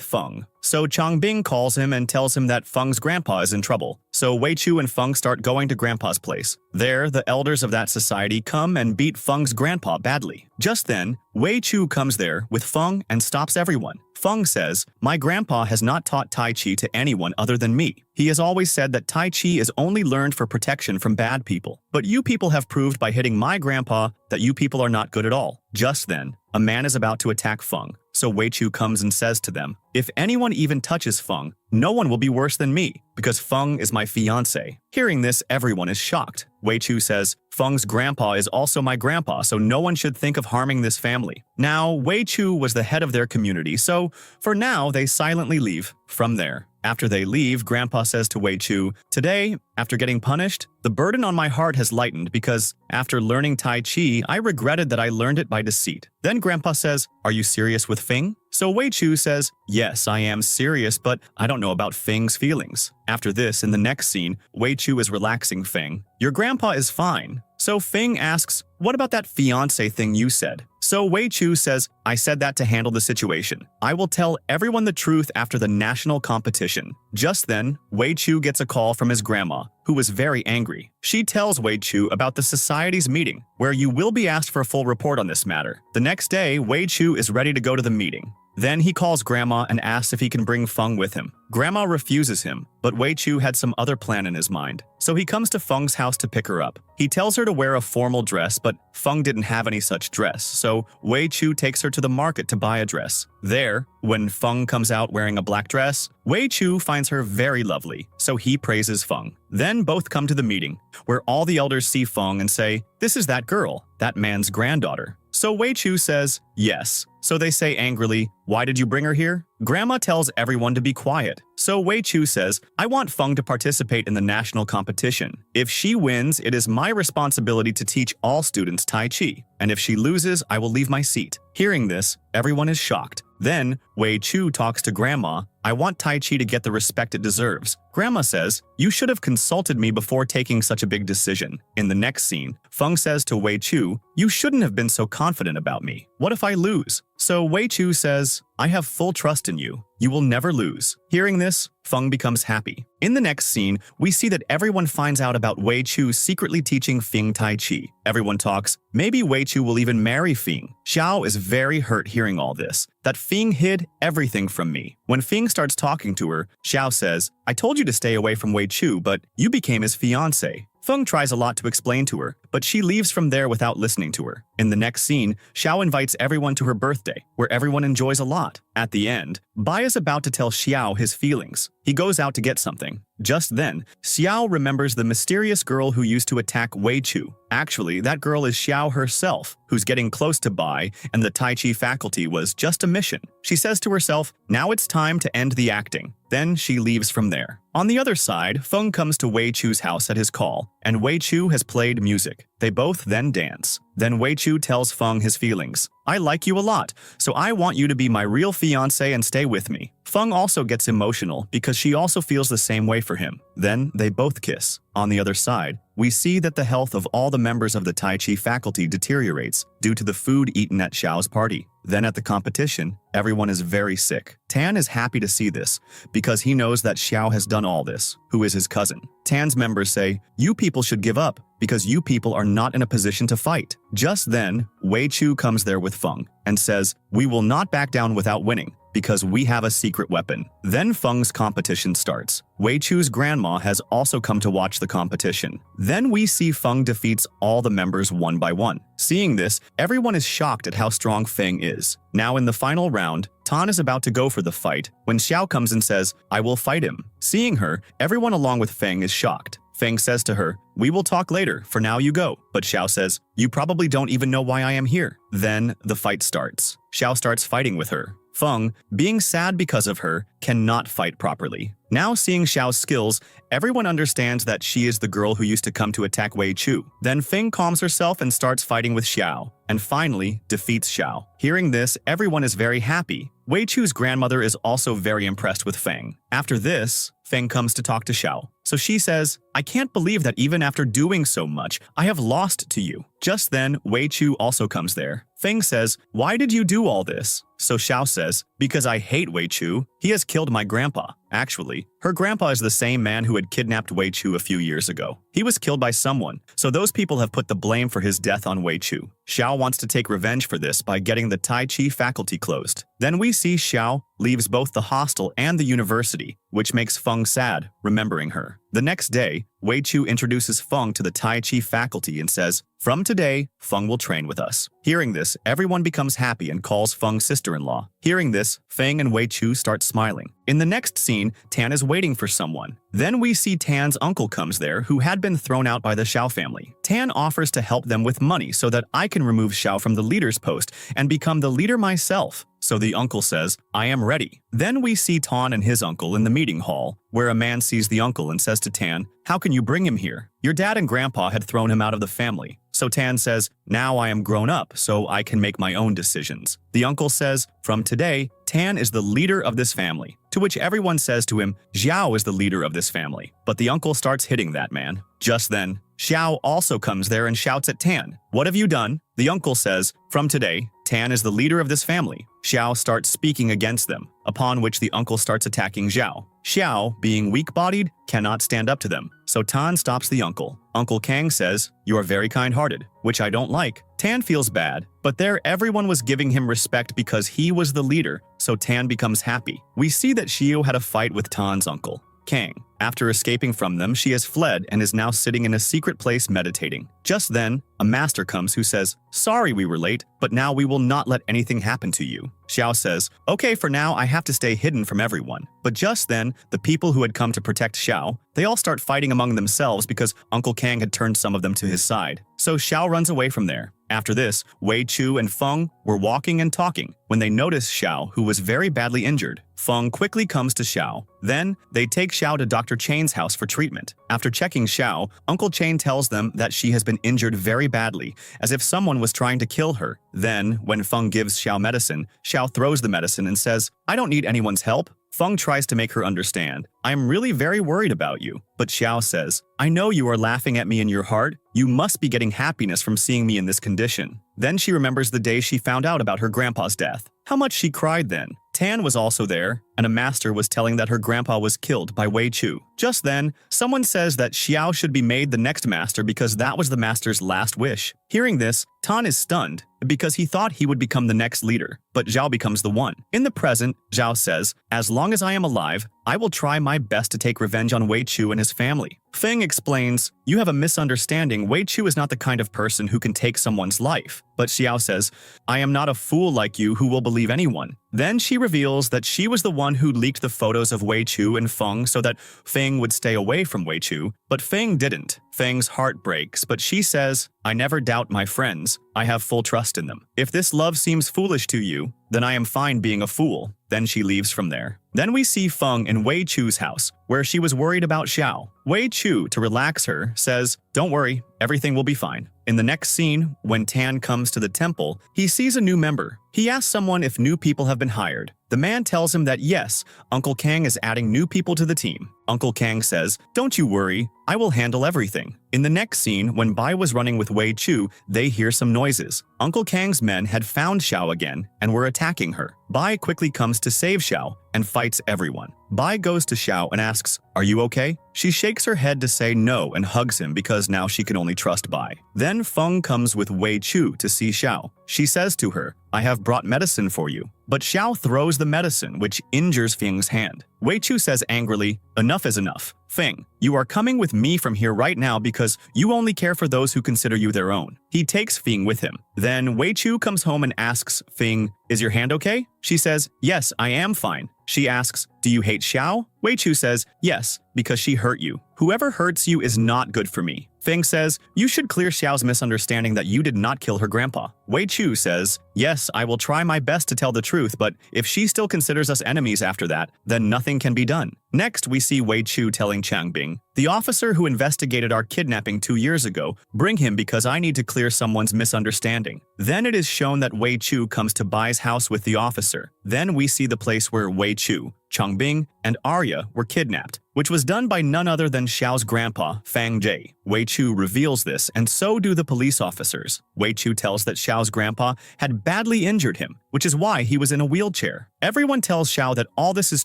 Feng, so Changbing calls him and tells him that Feng's grandpa is in trouble. So Wei Chu and Feng start going to grandpa's place. There, the elders of that society come and beat Feng's grandpa badly. Just then, Wei Chu comes there with Feng and stops everyone. Feng says, "My grandpa has not taught Tai Chi to anyone other than me. He has always said that Tai Chi is only learned for protection from bad people. But you people have proved by hitting my grandpa that you people are not good at all." Just then, a man is about to attack Feng. So Wei Chu comes and says to them, "If anyone even touches Feng, no one will be worse than me, because Feng is my fiancé." Hearing this, everyone is shocked. Wei Chu says, "Feng's grandpa is also my grandpa, so no one should think of harming this family." Now, Wei Chu was the head of their community, so for now, they silently leave. From there, after they leave, Grandpa says to Wei Chu, "Today, after getting punished, the burden on my heart has lightened because after learning Tai Chi, I regretted that I learned it by deceit." Then Grandpa says, "Are you serious with Feng?" So Wei Chu says, "Yes, I am serious, but I don't know about Feng's feelings." After this, in the next scene, Wei Chu is relaxing Feng. "Your grandpa is fine." So Feng asks, "What about that fiancé thing you said?" So Wei Chu says, "I said that to handle the situation. I will tell everyone the truth after the national competition." Just then, Wei Chu gets a call from his grandma, who was very angry. She tells Wei Chu about the society's meeting, where you will be asked for a full report on this matter. The next day, Wei Chu is ready to go to the meeting. Then he calls Grandma and asks if he can bring Feng with him. Grandma refuses him, but Wei Chu had some other plan in his mind. So he comes to Feng's house to pick her up. He tells her to wear a formal dress, but Feng didn't have any such dress, so Wei Chu takes her to the market to buy a dress. There, when Feng comes out wearing a black dress, Wei Chu finds her very lovely, so he praises Feng. Then both come to the meeting, where all the elders see Feng and say, "This is that girl, that man's granddaughter." So Wei Chu says, "Yes." So they say angrily, "Why did you bring her here?" Grandma tells everyone to be quiet. So Wei Chu says, "I want Feng to participate in the national competition. If she wins, it is my responsibility to teach all students Tai Chi. And if she loses, I will leave my seat." Hearing this, everyone is shocked. Then, Wei Chu talks to Grandma, "I want Tai Chi to get the respect it deserves." Grandma says, "You should have consulted me before taking such a big decision." In the next scene, Feng says to Wei Chu, "You shouldn't have been so confident about me. What if I lose?" So Wei Chu says, I have full trust in you. You will never lose. Hearing this, Feng becomes happy. In the next scene, we see that everyone finds out about Wei Chu secretly teaching Feng Tai Chi. Everyone talks, maybe Wei Chu will even marry Feng. Xiao is very hurt hearing all this, that Feng hid everything from me. When Feng starts talking to her, Xiao says, I told you to stay away from Wei Chu, but you became his fiancé. Feng tries a lot to explain to her, but she leaves from there without listening to her. In the next scene, Xiao invites everyone to her birthday, where everyone enjoys a lot. At the end, Bai is about to tell Xiao his feelings. He goes out to get something. Just then, Xiao remembers the mysterious girl who used to attack Wei Chu. Actually, that girl is Xiao herself, who's getting close to Bai, and the Tai Chi faculty was just a mission. She says to herself, now it's time to end the acting. Then she leaves from there. On the other side, Feng comes to Wei Chu's house at his call, and Wei Chu has played music. They both then dance. Then Wei Chu tells Feng his feelings. I like you a lot, so I want you to be my real fiancé and stay with me. Feng also gets emotional because she also feels the same way for him. Then they both kiss. On the other side, we see that the health of all the members of the Tai Chi faculty deteriorates due to the food eaten at Xiao's party. Then at the competition, everyone is very sick. Tan is happy to see this because he knows that Xiao has done all this, who is his cousin. Tan's members say, you people should give up because you people are not in a position to fight. Just then, Wei Chu comes there with Feng and says, we will not back down without winning because we have a secret weapon. Then Feng's competition starts. Wei Chu's grandma has also come to watch the competition. Then we see Feng defeats all the members one by one. Seeing this, everyone is shocked at how strong Feng is. Now in the final round, Tan is about to go for the fight when Xiao comes and says, I will fight him. Seeing her, everyone along with Feng is shocked. Feng says to her, we will talk later, for now you go. But Xiao says, you probably don't even know why I am here. Then the fight starts. Xiao starts fighting with her. Feng, being sad because of her, cannot fight properly. Now seeing Xiao's skills, everyone understands that she is the girl who used to come to attack Wei Chu. Then Feng calms herself and starts fighting with Xiao, and finally defeats Xiao. Hearing this, everyone is very happy. Wei Chu's grandmother is also very impressed with Feng. After this, Feng comes to talk to Xiao. So she says, I can't believe that even after doing so much, I have lost to you. Just then, Wei Chu also comes there. Feng says, why did you do all this? So Xiao says, because I hate Wei Chu. He has killed my grandpa. Actually, her grandpa is the same man who had kidnapped Wei Chu a few years ago. He was killed by someone, so those people have put the blame for his death on Wei Chu. Xiao wants to take revenge for this by getting the Tai Chi faculty closed. Then we see Xiao leaves both the hostel and the university, which makes Feng sad, remembering her. The next day, Wei Chu introduces Feng to the Tai Chi faculty and says, from today, Feng will train with us. Hearing this, everyone becomes happy and calls Feng sister-in-law. Hearing this, Feng and Wei Chu start smiling. In the next scene, Tan is waiting for someone. Then we see Tan's uncle comes there, who had been thrown out by the Xiao family. Tan offers to help them with money so that I can remove Xiao from the leader's post and become the leader myself. So the uncle says, I am ready. Then we see Tan and his uncle in the meeting hall, where a man sees the uncle and says to Tan, how can you bring him here? Your dad and grandpa had thrown him out of the family. So Tan says, now I am grown up, so I can make my own decisions. The uncle says, from today, Tan is the leader of this family. To which everyone says to him, Xiao is the leader of this family. But the uncle starts hitting that man. Just then, Xiao also comes there and shouts at Tan, what have you done? The uncle says, from today, Tan is the leader of this family. Xiao starts speaking against them, upon which the uncle starts attacking Xiao. Xiao, being weak-bodied, cannot stand up to them, so Tan stops the uncle. Uncle Kang says, you are very kind-hearted, which I don't like. Tan feels bad, but there everyone was giving him respect because he was the leader, so Tan becomes happy. We see that Xiao had a fight with Tan's uncle, Kang. After escaping from them, she has fled and is now sitting in a secret place meditating. Just then, a master comes who says, sorry we were late, but now we will not let anything happen to you. Xiao says, okay, for now I have to stay hidden from everyone. But just then, the people who had come to protect Xiao, they all start fighting among themselves because Uncle Kang had turned some of them to his side. So Xiao runs away from there. After this, Wei Chu and Feng were walking and talking when they noticed Xiao, who was very badly injured. Feng quickly comes to Xiao. Then, they take Xiao to Dr. Chain's house for treatment. After checking Xiao, Uncle Chain tells them that she has been injured very badly, as if someone was trying to kill her. Then, when Feng gives Xiao medicine, Xiao throws the medicine and says, "I don't need anyone's help." Feng tries to make her understand. "I am really very worried about you." But Xiao says, "I know you are laughing at me in your heart. You must be getting happiness from seeing me in this condition." Then she remembers the day she found out about her grandpa's death. How much she cried then. Tan was also there, and a master was telling that her grandpa was killed by Wei Chu. Just then, someone says that Xiao should be made the next master because that was the master's last wish. Hearing this, Tan is stunned because he thought he would become the next leader, but Zhao becomes the one. In the present, Zhao says, "As long as I am alive, I will try my best to take revenge on Wei Chu and his family." Feng explains, "You have a misunderstanding. Wei Chu is not the kind of person who can take someone's life." But Xiao says, "I am not a fool like you who will believe anyone." Then she reveals that she was the one who leaked the photos of Wei Chu and Feng so that Feng would stay away from Wei Chu, but Feng didn't. Feng's heart breaks, but she says, "I never doubt my friends. I have full trust in them. If this love seems foolish to you, then I am fine being a fool." Then she leaves from there. Then we see Feng in Wei Chu's house, where she was worried about Xiao. Wei Chu, to relax her, says, "Don't worry, everything will be fine." In the next scene, when Tan comes to the temple, he sees a new member. He asks someone if new people have been hired. The man tells him that yes, Uncle Kang is adding new people to the team. Uncle Kang says, "Don't you worry, I will handle everything." In the next scene, when Bai was running with Wei Chu, they hear some noises. Uncle Kang's men had found Xiao again and were attacking her. Bai quickly comes to save Xiao and fights everyone. Bai goes to Xiao and asks, "Are you okay?" She shakes her head to say no and hugs him because now she can only trust Bai. Then Feng comes with Wei Chu to see Xiao. She says to her, "I have brought medicine for you." But Xiao throws the medicine, which injures Feng's hand. Wei Chu says angrily, "Enough is enough. Feng, you are coming with me from here right now because you only care for those who consider you their own." He takes Feng with him. Then Wei Chu comes home and asks Feng, "Is your hand okay?" She says, "Yes, I am fine." She asks, "Do you hate Xiao?" Wei Chu says, "Yes, because she hurt you. Whoever hurts you is not good for me." Feng says, "You should clear Xiao's misunderstanding that you did not kill her grandpa." Wei Chu says, "Yes, I will try my best to tell the truth, but if she still considers us enemies after that, then nothing can be done." Next, we see Wei Chu telling Changbing, "The officer who investigated our kidnapping 2 years ago, bring him because I need to clear someone's misunderstanding." Then it is shown that Wei Chu comes to Bai's house with the officer. Then we see the place where Wei Chu, Changbing, and Arya were kidnapped, which was done by none other than Xiao's grandpa, Fang Jie. Wei Chu reveals this, and so do the police officers. Wei Chu tells that Xiao's grandpa had badly injured him, which is why he was in a wheelchair. Everyone tells Xiao that all this is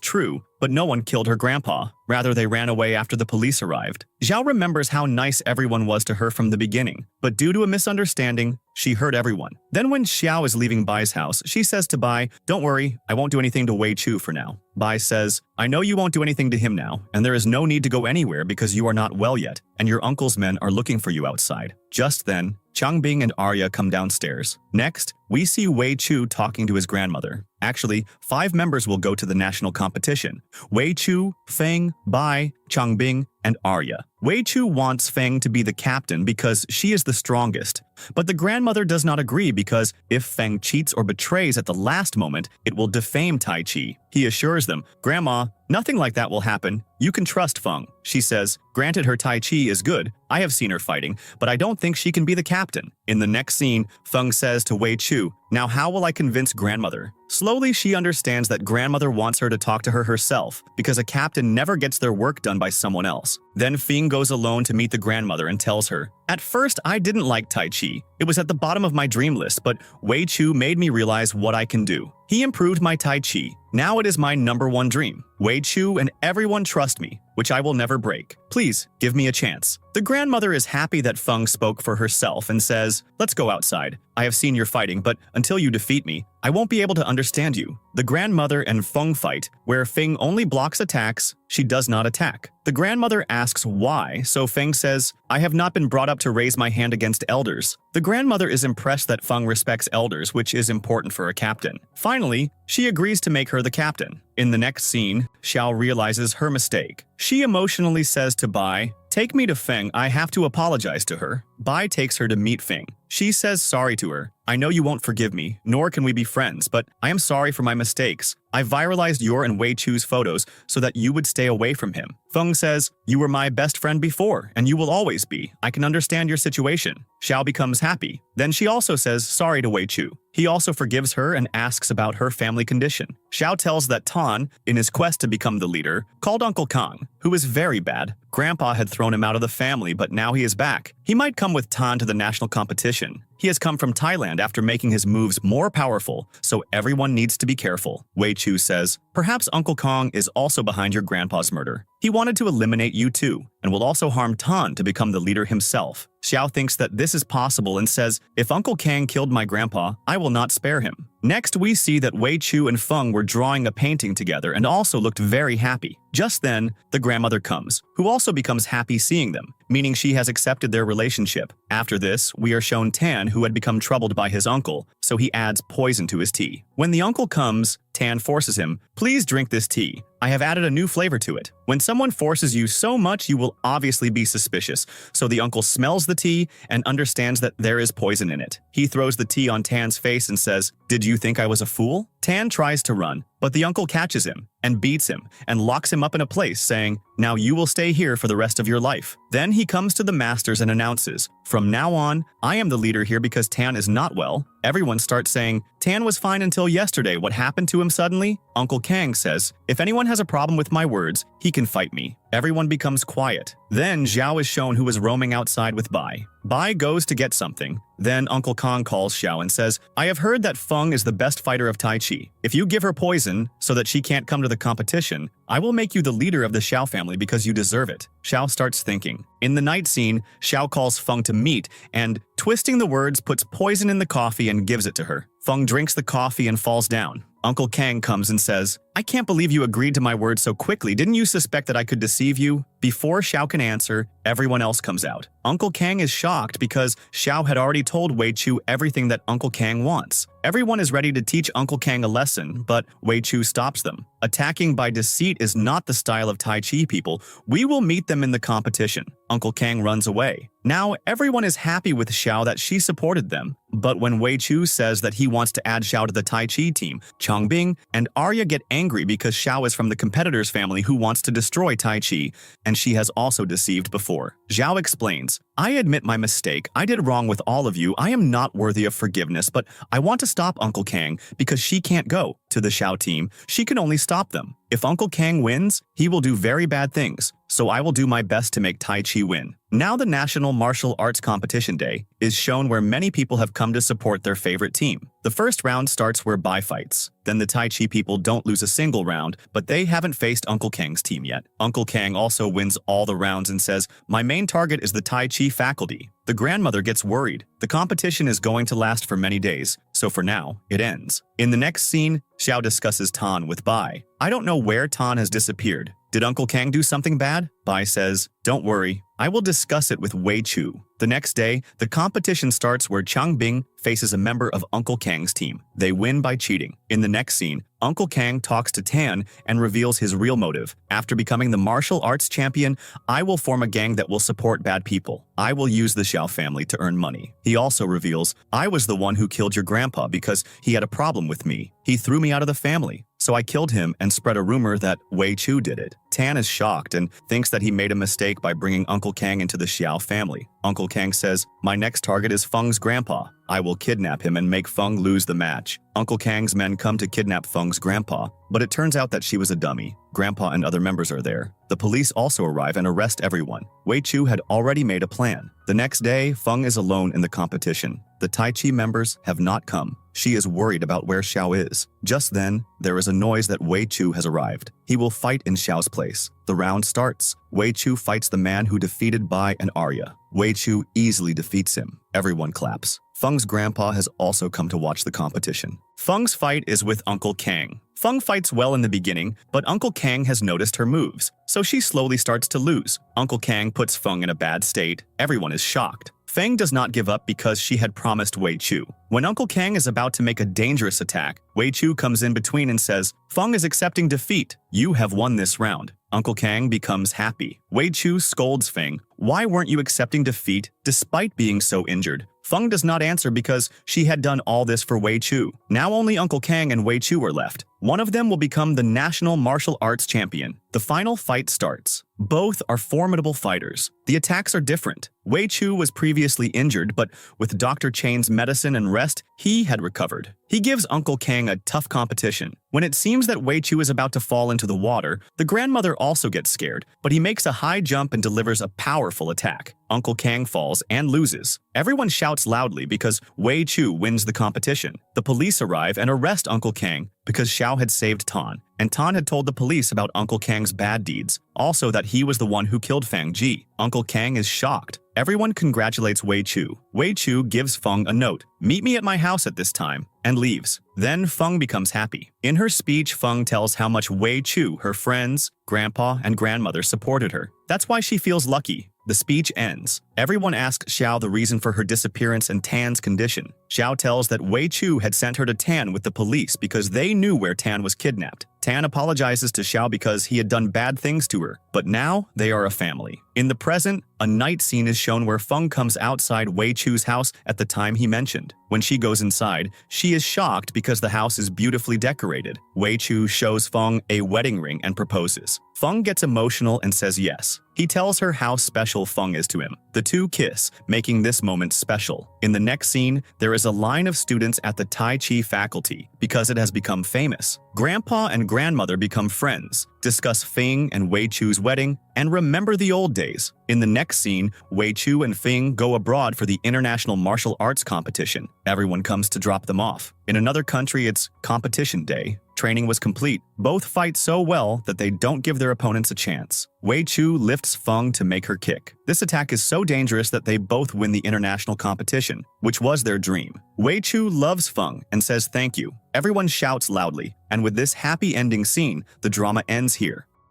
true, but no one killed her grandpa. Rather, they ran away after the police arrived. Xiao remembers how nice everyone was to her from the beginning, but due to a misunderstanding, she hurt everyone. Then when Xiao is leaving Bai's house, she says to Bai, "Don't worry, I won't do anything to Wei Chu for now." Bai says, "I know you won't do anything to him now, and there is no need to go anywhere because you are not well yet, and your uncle's men are looking for you outside." Just then, Changbing and Arya come downstairs. Next, we see Wei Chu talking to his grandmother. Actually, 5 members will go to the national competition: Wei Chu, Feng, Bai, Changbing, and Arya. Wei Chu wants Feng to be the captain because she is the strongest, but the grandmother does not agree because if Feng cheats or betrays at the last moment, it will defame Tai Chi. He assures them, "Grandma, nothing like that will happen. You can trust Feng." She says, "Granted her Tai Chi is good, I have seen her fighting, but I don't think she can be the captain." In the next scene, Feng says to Wei Chu, "Now how will I convince grandmother?" Slowly, she understands that grandmother wants her to talk to her herself because a captain never gets their work done by someone else. Then Feng goes alone to meet the grandmother and tells her, "At first, I didn't like Tai Chi. It was at the bottom of my dream list, but Wei Chu made me realize what I can do. He improved my Tai Chi. Now it is my #1 dream. Wei Chu and everyone trust me, which I will never break. Please, give me a chance." The grandmother is happy that Feng spoke for herself and says, "Let's go outside. I have seen your fighting, but until you defeat me, I won't be able to understand you." The grandmother and Feng fight, where Feng only blocks attacks, she does not attack. The grandmother asks why, so Feng says, "I have not been brought up to raise my hand against elders." The grandmother is impressed that Feng respects elders, which is important for a captain. Finally, she agrees to make her the captain. In the next scene, Xiao realizes her mistake. She emotionally says to Bai, "Take me to Feng, I have to apologize to her." Bai takes her to meet Feng. She says sorry to her. "I know you won't forgive me, nor can we be friends, but I am sorry for my mistakes. I viralized your and Wei Chu's photos so that you would stay away from him." Feng says, "You were my best friend before, and you will always be. I can understand your situation." Xiao becomes happy. Then she also says sorry to Wei Chu. He also forgives her and asks about her family condition. Xiao tells that Tan, in his quest to become the leader, called Uncle Kong, who is very bad. Grandpa had thrown him out of the family, but now he is back. He might come with Tan to the national competition. He has come from Thailand after making his moves more powerful, so everyone needs to be careful. Wei Chu says, "Perhaps Uncle Kong is also behind your grandpa's murder. He wanted to eliminate you too, and will also harm Tan to become the leader himself." Xiao thinks that this is possible and says, "If Uncle Kang killed my grandpa, I will not spare him." Next, we see that Wei Chu and Feng were drawing a painting together and also looked very happy. Just then, the grandmother comes, who also becomes happy seeing them, meaning she has accepted their relationship. After this, we are shown Tan, who had become troubled by his uncle, so he adds poison to his tea. When the uncle comes, Tan forces him, "Please drink this tea. I have added a new flavor to it." When someone forces you so much, you will obviously be suspicious, so the uncle smells the tea and understands that there is poison in it. He throws the tea on Tan's face and says, "Did you think I was a fool?" Tan tries to run, but the uncle catches him and beats him and locks him up in a place, saying, "Now you will stay here for the rest of your life." Then he comes to the masters and announces, "From now on, I am the leader here because Tan is not well." Everyone starts saying, "Tan was fine until yesterday. What happened to him suddenly?" Uncle Kang says, "If anyone has a problem with my words, he can fight me." Everyone becomes quiet. Then Xiao is shown, who is roaming outside with Bai. Bai goes to get something. Then Uncle Kong calls Xiao and says, "I have heard that Feng is the best fighter of Tai Chi. If you give her poison so that she can't come to the competition, I will make you the leader of the Xiao family because you deserve it." Xiao starts thinking. In the night scene, Xiao calls Feng to meet and, twisting the words, puts poison in the coffee and gives it to her. Feng drinks the coffee and falls down. Uncle Kang comes and says, "I can't believe you agreed to my word so quickly. Didn't you suspect that I could deceive you?" Before Xiao can answer, everyone else comes out. Uncle Kang is shocked because Xiao had already told Wei Chu everything that Uncle Kang wants. Everyone is ready to teach Uncle Kang a lesson, but Wei Chu stops them. Attacking by deceit is not the style of Tai Chi people. We will meet them in the competition. Uncle Kang runs away. Now everyone is happy with Xiao that she supported them. But when Wei Chu says that he wants to add Xiao to the Tai Chi team, Changbing and Arya get angry because Xiao is from the competitor's family who wants to destroy Tai Chi, and she has also deceived before. Xiao explains, "I admit my mistake. I did wrong with all of you. I am not worthy of forgiveness, but I want to stop Uncle Kang because she can't go to the Xiao team. She can only stop them. If Uncle Kang wins, he will do very bad things, so I will do my best to make Tai Chi win." Now the National Martial Arts Competition Day is shown, where many people have come to support their favorite team. The first round starts where Bai fights. Then the Tai Chi people don't lose a single round, but they haven't faced Uncle Kang's team yet. Uncle Kang also wins all the rounds and says, "My main target is the Tai Chi faculty." The grandmother gets worried. The competition is going to last for many days, so for now, it ends. In the next scene, Xiao discusses Tan with Bai. "I don't know where Tan has disappeared. Did Uncle Kang do something bad?" Bai says, "Don't worry, I will discuss it with Wei Chu." The next day, the competition starts where Changbing faces a member of Uncle Kang's team. They win by cheating. In the next scene, Uncle Kang talks to Tan and reveals his real motive. "After becoming the martial arts champion, I will form a gang that will support bad people. I will use the Xiao family to earn money." He also reveals, "I was the one who killed your grandpa because he had a problem with me. He threw me out of the family. So I killed him and spread a rumor that Wei Chu did it." Tan is shocked and thinks that he made a mistake by bringing Uncle Kang into the Xiao family. Uncle Kang says, "My next target is Feng's grandpa. I will kidnap him and make Feng lose the match." Uncle Kang's men come to kidnap Feng's grandpa, but it turns out that she was a dummy. Grandpa and other members are there. The police also arrive and arrest everyone. Wei Chu had already made a plan. The next day, Feng is alone in the competition. The Tai Chi members have not come. She is worried about where Xiao is. Just then, there is a noise that Wei Chu has arrived. He will fight in Xiao's place. The round starts. Wei Chu fights the man who defeated Bai and Arya. Wei Chu easily defeats him. Everyone claps. Feng's grandpa has also come to watch the competition. Feng's fight is with Uncle Kang. Feng fights well in the beginning, but Uncle Kang has noticed her moves, so she slowly starts to lose. Uncle Kang puts Feng in a bad state. Everyone is shocked. Feng does not give up because she had promised Wei Chu. When Uncle Kang is about to make a dangerous attack, Wei Chu comes in between and says, "Feng is accepting defeat. You have won this round." Uncle Kang becomes happy. Wei Chu scolds Feng. "Why weren't you accepting defeat despite being so injured?" Feng does not answer because she had done all this for Wei Chu. Now only Uncle Kang and Wei Chu are left. One of them will become the national martial arts champion. The final fight starts. Both are formidable fighters. The attacks are different. Wei Chu was previously injured, but with Dr. Chain's medicine and rest, he had recovered. He gives Uncle Kang a tough competition. When it seems that Wei Chu is about to fall into the water, the grandmother also gets scared, but he makes a high jump and delivers a powerful attack. Uncle Kang falls and loses. Everyone shouts loudly because Wei Chu wins the competition. The police arrive and arrest Uncle Kang because Xiao had saved Tan, and Tan had told the police about Uncle Kang's bad deeds, also that he was the one who killed Fang Ji. Uncle Kang is shocked. Everyone congratulates Wei Chu. Wei Chu gives Feng a note, "Meet me at my house at this time," and leaves. Then Feng becomes happy. In her speech, Feng tells how much Wei Chu, her friends, grandpa, and grandmother supported her. That's why she feels lucky. The speech ends. Everyone asks Xiao the reason for her disappearance and Tan's condition. Xiao tells that Wei Chu had sent her to Tan with the police because they knew where Tan was kidnapped. Tan apologizes to Xiao because he had done bad things to her, but now they are a family. In the present, a night scene is shown where Feng comes outside Wei Chu's house at the time he mentioned. When she goes inside, she is shocked because the house is beautifully decorated. Wei Chu shows Feng a wedding ring and proposes. Feng gets emotional and says yes. He tells her how special Feng is to him. The two kiss, making this moment special. In the next scene, there is a line of students at the Tai Chi faculty because it has become famous. Grandpa and grandmother become friends, discuss Feng and Wei Chu's wedding, and remember the old days. In the next scene, Wei Chu and Feng go abroad for the International Martial Arts Competition. Everyone comes to drop them off. In another country, it's competition day. Training was complete. Both fight so well that they don't give their opponents a chance. Wei Chu lifts Feng to make her kick. This attack is so dangerous that they both win the international competition, which was their dream. Wei Chu loves Feng and says thank you. Everyone shouts loudly, and with this happy ending scene, the drama ends here.